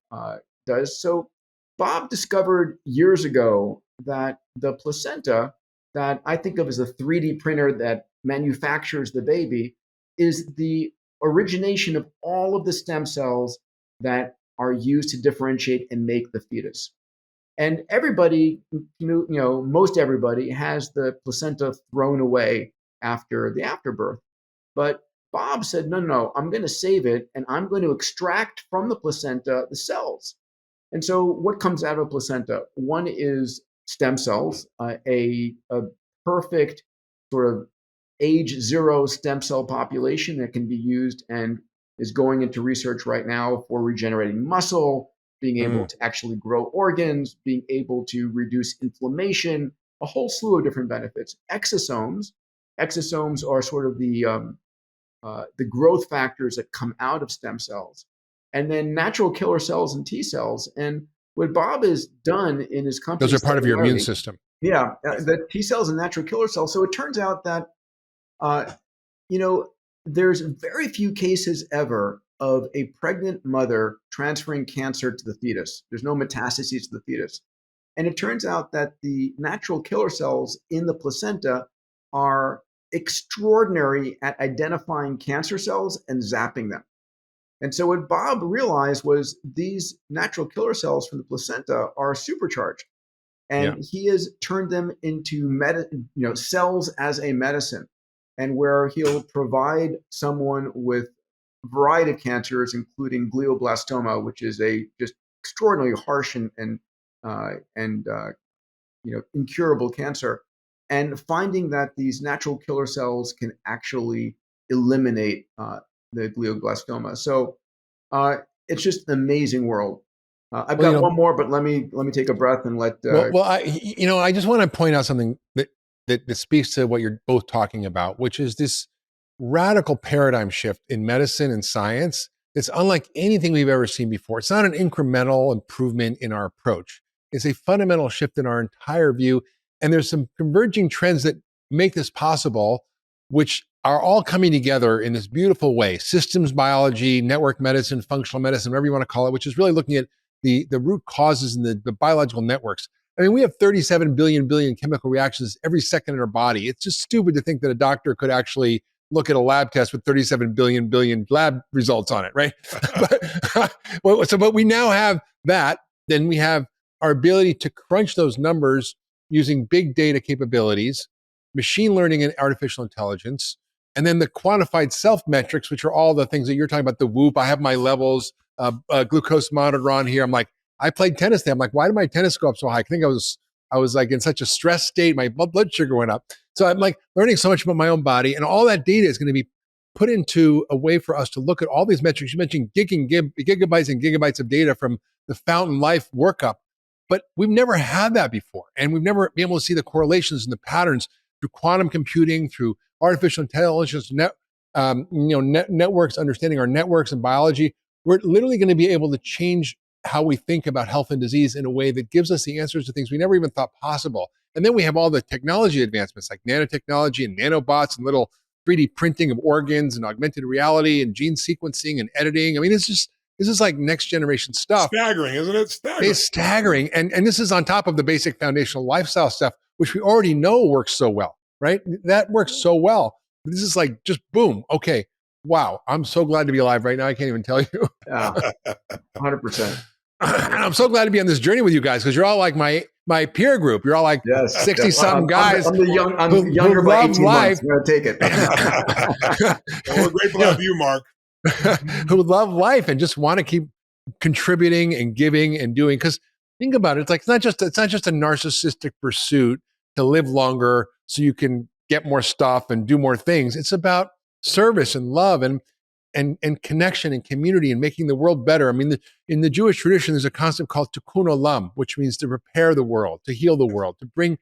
does. So Bob discovered years ago that the placenta, that I think of as a 3D printer that manufactures the baby, is the origination of all of the stem cells that are used to differentiate and make the fetus. And everybody, most everybody has the placenta thrown away after the afterbirth. But Bob said, no, I'm going to save it, and I'm going to extract from the placenta the cells. And so what comes out of a placenta? One is stem cells, a perfect sort of age 0 stem cell population that can be used and is going into research right now for regenerating muscle, being able to actually grow organs, being able to reduce inflammation, a whole slew of different benefits. Exosomes are sort of the growth factors that come out of stem cells. And then natural killer cells and T cells. And what Bob has done in his company— those are part of your immune system. Yeah, the T cells and natural killer cells. So it turns out that, there's very few cases ever of a pregnant mother transferring cancer to the fetus. There's no metastases to the fetus. And it turns out that the natural killer cells in the placenta are extraordinary at identifying cancer cells and zapping them. And so what Bob realized was these natural killer cells from the placenta are supercharged. And he has turned them into cells as a medicine, and where he'll provide someone with a variety of cancers, including glioblastoma, which is a just extraordinarily harsh and incurable cancer, and finding that these natural killer cells can actually eliminate the glioblastoma. So it's just an amazing world. I've got one more, but let me take a breath and let. I just want to point out something that speaks to what you're both talking about, which is this radical paradigm shift in medicine and science. It's unlike anything we've ever seen before. It's not an incremental improvement in our approach. It's a fundamental shift in our entire view. And there's some converging trends that make this possible. which are all coming together in this beautiful way. Systems biology, network medicine, functional medicine, whatever you want to call it, which is really looking at the root causes and the biological networks. I mean, we have 37 billion chemical reactions every second in our body. It's just stupid to think that a doctor could actually look at a lab test with 37 billion lab results on it, right? But we now have that. Then we have our ability to crunch those numbers using big data capabilities, machine learning and artificial intelligence, and then the quantified self metrics, which are all the things that you're talking about, the Whoop. I have my levels, glucose monitor on here. I'm like, I played tennis today. I'm like, why did my tennis go up so high? I think I was like in such a stress state. My blood sugar went up. So I'm like learning so much about my own body, and all that data is going to be put into a way for us to look at all these metrics. You mentioned gigabytes and gigabytes of data from the Fountain Life workup, but we've never had that before. And we've never been able to see the correlations and the patterns through quantum computing, through artificial intelligence, networks, understanding our networks and biology. We're literally going to be able to change how we think about health and disease in a way that gives us the answers to things we never even thought possible. And then we have all the technology advancements like nanotechnology and nanobots and little 3D printing of organs and augmented reality and gene sequencing and editing. I mean, this is like next generation stuff. Staggering, isn't it? Staggering. It's staggering. And this is on top of the basic foundational lifestyle stuff, which we already know works so well, right? That works so well. But this is like just boom. Okay. Wow. I'm so glad to be alive right now. I can't even tell you. 100%. And I'm so glad to be on this journey with you guys because you're all like my peer group. You're all like 60-something guys. I'm younger by 18 months. I'm going to take it. Well, we're grateful to have you, Mark. Who love life and just want to keep contributing and giving and doing. Because think about it, it's like it's not just a narcissistic pursuit to live longer so you can get more stuff and do more things. It's about service and love and connection and community and making the world better. I mean, in the Jewish tradition, there's a concept called tikkun olam, which means to repair the world, to heal the world, to bring,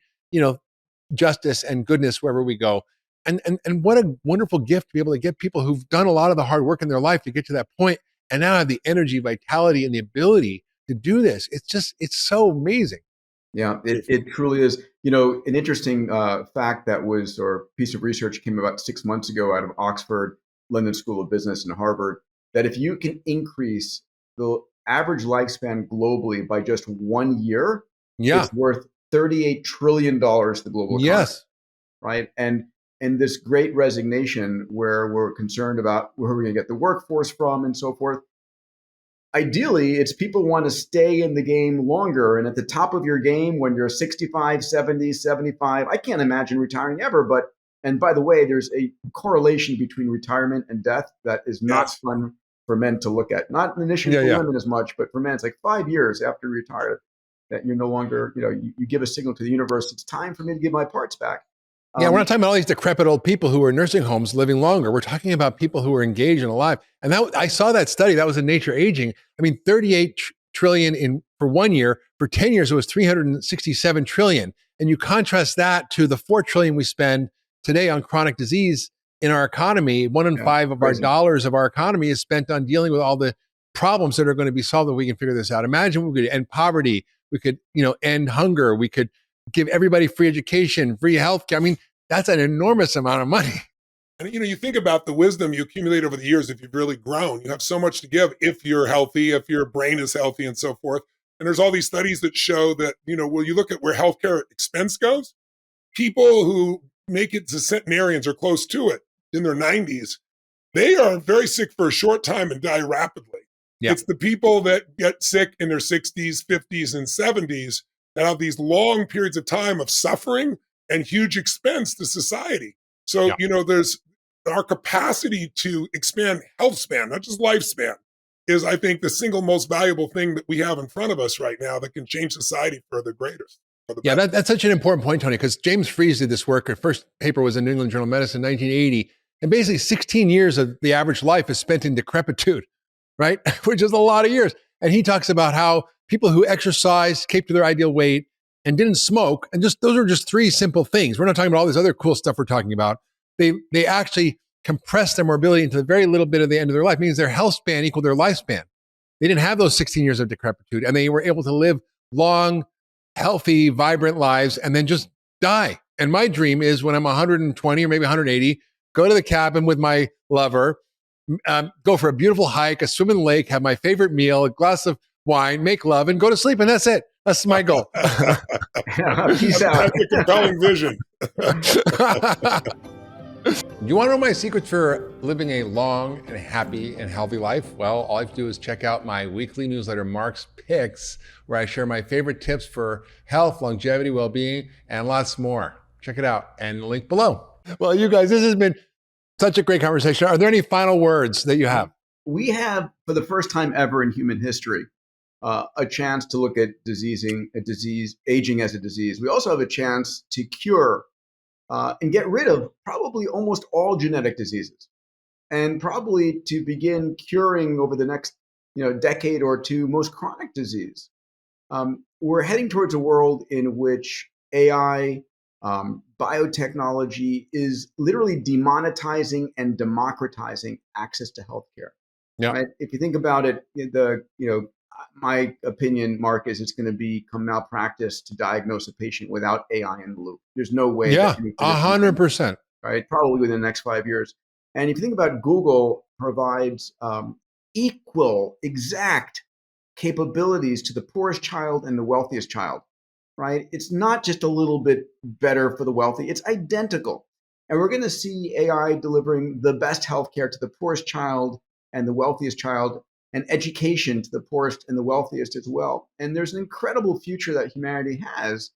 justice and goodness wherever we go. And what a wonderful gift to be able to get people who've done a lot of the hard work in their life to get to that point and now have the energy, vitality, and the ability to do this. It's so amazing. Yeah, it truly is. An interesting fact or piece of research came about 6 months ago out of Oxford, London School of Business, and Harvard, that if you can increase the average lifespan globally by just 1 year, it's worth $38 trillion to the global economy. Yes. Right. And this great resignation where we're concerned about where we're going to get the workforce from and so forth. Ideally, it's people want to stay in the game longer. And at the top of your game, when you're 65, 70, 75, I can't imagine retiring ever. And by the way, there's a correlation between retirement and death that is not fun for men to look at. Not an issue for women as much, but for men, it's like 5 years after you retire that you're no longer, you give a signal to the universe, it's time for me to give my parts back. We're not talking about all these decrepit old people who are in nursing homes living longer. We're talking about people who are engaged and alive. And I saw that study. That was in Nature Aging. I mean, 38 trillion for 1 year. For 10 years, it was 367 trillion. And you contrast that to the 4 trillion we spend today on chronic disease in our economy. 1 in 5 of our dollars of our economy is spent on dealing with all the problems that are going to be solved if we can figure this out. Imagine we could end poverty. We could, end hunger. We could give everybody free education, free healthcare. I mean, that's an enormous amount of money. And, you think about the wisdom you accumulate over the years. If you've really grown, you have so much to give if you're healthy, if your brain is healthy and so forth. And there's all these studies that show that, when you look at where healthcare expense goes, people who make it to centenarians or close to it in their 90s, they are very sick for a short time and die rapidly. Yeah. It's the people that get sick in their 60s, 50s, and 70s that have these long periods of time of suffering and huge expense to society. So, there's our capacity to expand health span, not just lifespan, is, I think, the single most valuable thing that we have in front of us right now that can change society for the greatest. That's such an important point, Tony, because James Fries did this work. Her first paper was in New England Journal of Medicine in 1980. And basically 16 years of the average life is spent in decrepitude, right? Which is a lot of years. And he talks about how people who exercised, kept to their ideal weight, and didn't smoke, and those are just 3 simple things. We're not talking about all this other cool stuff we're talking about. They actually compressed their mobility into the very little bit of the end of their life, means their health span equaled their lifespan. They didn't have those 16 years of decrepitude, and they were able to live long, healthy, vibrant lives and then just die. And my dream is when I'm 120 or maybe 180 go to the cabin with my lover, go for a beautiful hike, a swim in the lake, have my favorite meal, a glass of wine, make love, and go to sleep. And that's it. That's my goal. Peace out. That's a compelling vision. You want to know my secrets for living a long and happy and healthy life? Well, all I have to do is check out my weekly newsletter, Mark's Picks, where I share my favorite tips for health, longevity, well-being, and lots more. Check it out and link below. Well, you guys, this has been such a great conversation. Are there any final words that you have? We have, for the first time ever in human history, a chance to look at aging as a disease. We also have a chance to cure and get rid of probably almost all genetic diseases, and probably to begin curing over the next decade or two most chronic disease. We're heading towards a world in which AI, biotechnology is literally demonetizing and democratizing access to healthcare. Yeah. Right? If you think about it, my opinion, Mark, is it's going to become malpractice to diagnose a patient without AI in the loop. There's no way. Yeah, 100%. Right, probably within the next 5 years. And if you think about Google provides equal, exact capabilities to the poorest child and the wealthiest child. Right? It's not just a little bit better for the wealthy, it's identical. And we're going to see AI delivering the best healthcare to the poorest child and the wealthiest child, and education to the poorest and the wealthiest as well. And there's an incredible future that humanity has.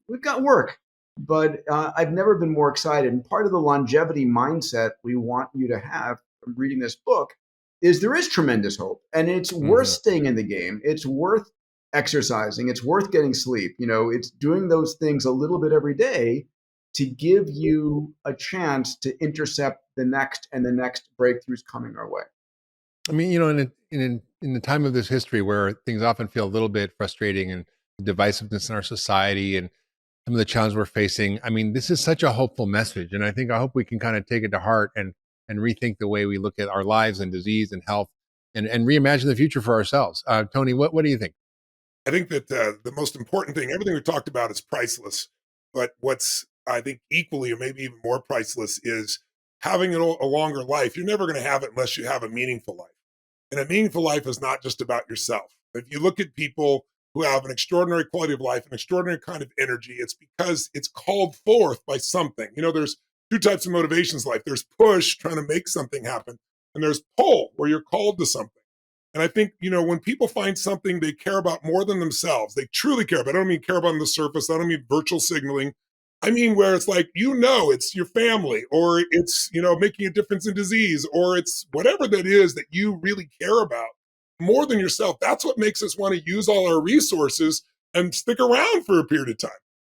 We've got work, but I've never been more excited. And part of the longevity mindset we want you to have from reading this book is there is tremendous hope, and it's worth staying in the game. It's worth exercising. It's worth getting sleep. It's doing those things a little bit every day to give you a chance to intercept the next and the next breakthroughs coming our way. I mean, in the time of this history where things often feel a little bit frustrating and divisiveness in our society and some of the challenges we're facing, I mean, this is such a hopeful message. And I hope we can kind of take it to heart and rethink the way we look at our lives and disease and health and reimagine the future for ourselves. Tony, what do you think? I think that the most important thing, everything we talked about is priceless. But what's, I think, equally or maybe even more priceless is having a longer life. You're never going to have it unless you have a meaningful life. And a meaningful life is not just about yourself. If you look at people who have an extraordinary quality of life, an extraordinary kind of energy, it's because it's called forth by something. There's two types of motivations in life. There's push, trying to make something happen, and there's pull, where you're called to something. And I think, when people find something they care about more than themselves, they truly care about. I don't mean care about on the surface. I don't mean virtual signaling. I mean, where it's like, it's your family, or it's, making a difference in disease, or it's whatever that is that you really care about more than yourself. That's what makes us want to use all our resources and stick around for a period of time.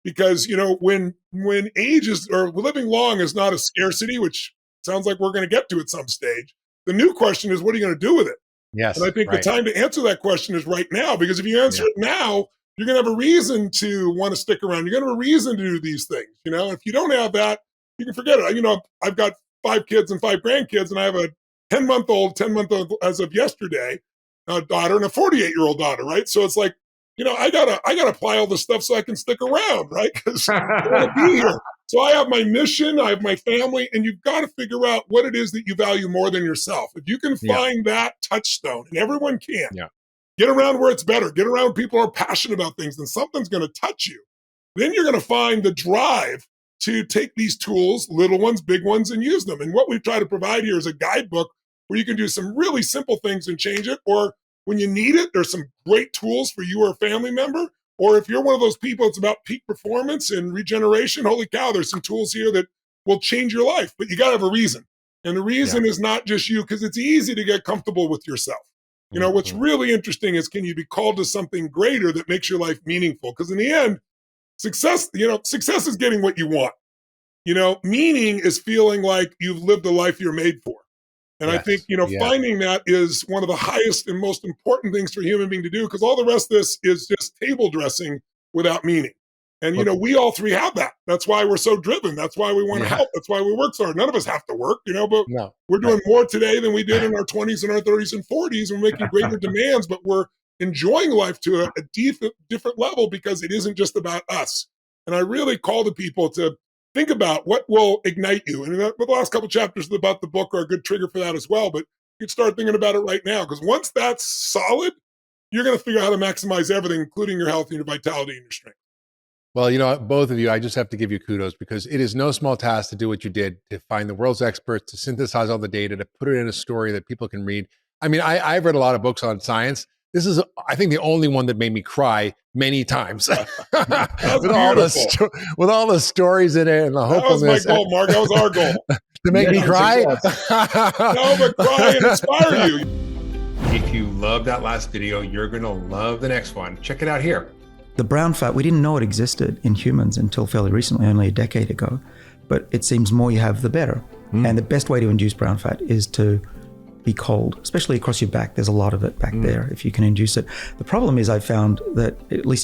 Because, when age is, or living long is not a scarcity, which sounds like we're going to get to at some stage, the new question is, what are you going to do with it? Yes. And I think the time to answer that question is right now, because if you answer it now, you're going to have a reason to want to stick around. You're going to have a reason to do these things. If you don't have that, you can forget it. I've got 5 kids and 5 grandkids, and I have a 10-month-old as of yesterday, daughter, and a 48-year-old daughter, right? So it's like, I gotta apply all this stuff so I can stick around, right? Because I want to be here. So I have my mission, I have my family, and you've got to figure out what it is that you value more than yourself. If you can find that touchstone, and everyone can, get around where it's better, get around people who are passionate about things, then something's going to touch you. Then you're going to find the drive to take these tools, little ones, big ones, and use them. And what we try to provide here is a guidebook where you can do some really simple things and change it. Or when you need it, there's some great tools for you or a family member. Or if you're one of those people, it's about peak performance and regeneration. Holy cow, there's some tools here that will change your life. But you got to have a reason. And the reason is not just you, because it's easy to get comfortable with yourself. What's really interesting is, can you be called to something greater that makes your life meaningful? Because in the end, success is getting what you want. Meaning is feeling like you've lived the life you're made for. And I think, finding that is one of the highest and most important things for a human being to do, because all the rest of this is just table dressing without meaning. And, we all three have that. That's why we're so driven. That's why we want to help. That's why we work so hard. None of us have to work, but we're doing more today than we did in our 20s and our 30s and 40s. And we're making greater demands, but we're enjoying life to a different level, because it isn't just about us. And I really call to people to think about what will ignite you. And the last couple chapters about the book are a good trigger for that as well. But you can start thinking about it right now, because once that's solid, you're going to figure out how to maximize everything, including your health and your vitality and your strength. Well, both of you, I just have to give you kudos, because it is no small task to do what you did, to find the world's experts, to synthesize all the data, to put it in a story that people can read. I mean, I've read a lot of books on science. This is, I think, the only one that made me cry many times. with all the stories in it and the hopefulness. That was my goal, Mark. That was our goal. To make me cry? No, but cry and inspire you. If you love that last video, you're going to love the next one. Check it out here. The brown fat, we didn't know it existed in humans until fairly recently, only a decade ago. But it seems more you have, the better. And the best way to induce brown fat is to be cold, especially across your back. There's a lot of it back there if you can induce it. The problem is I found that, at least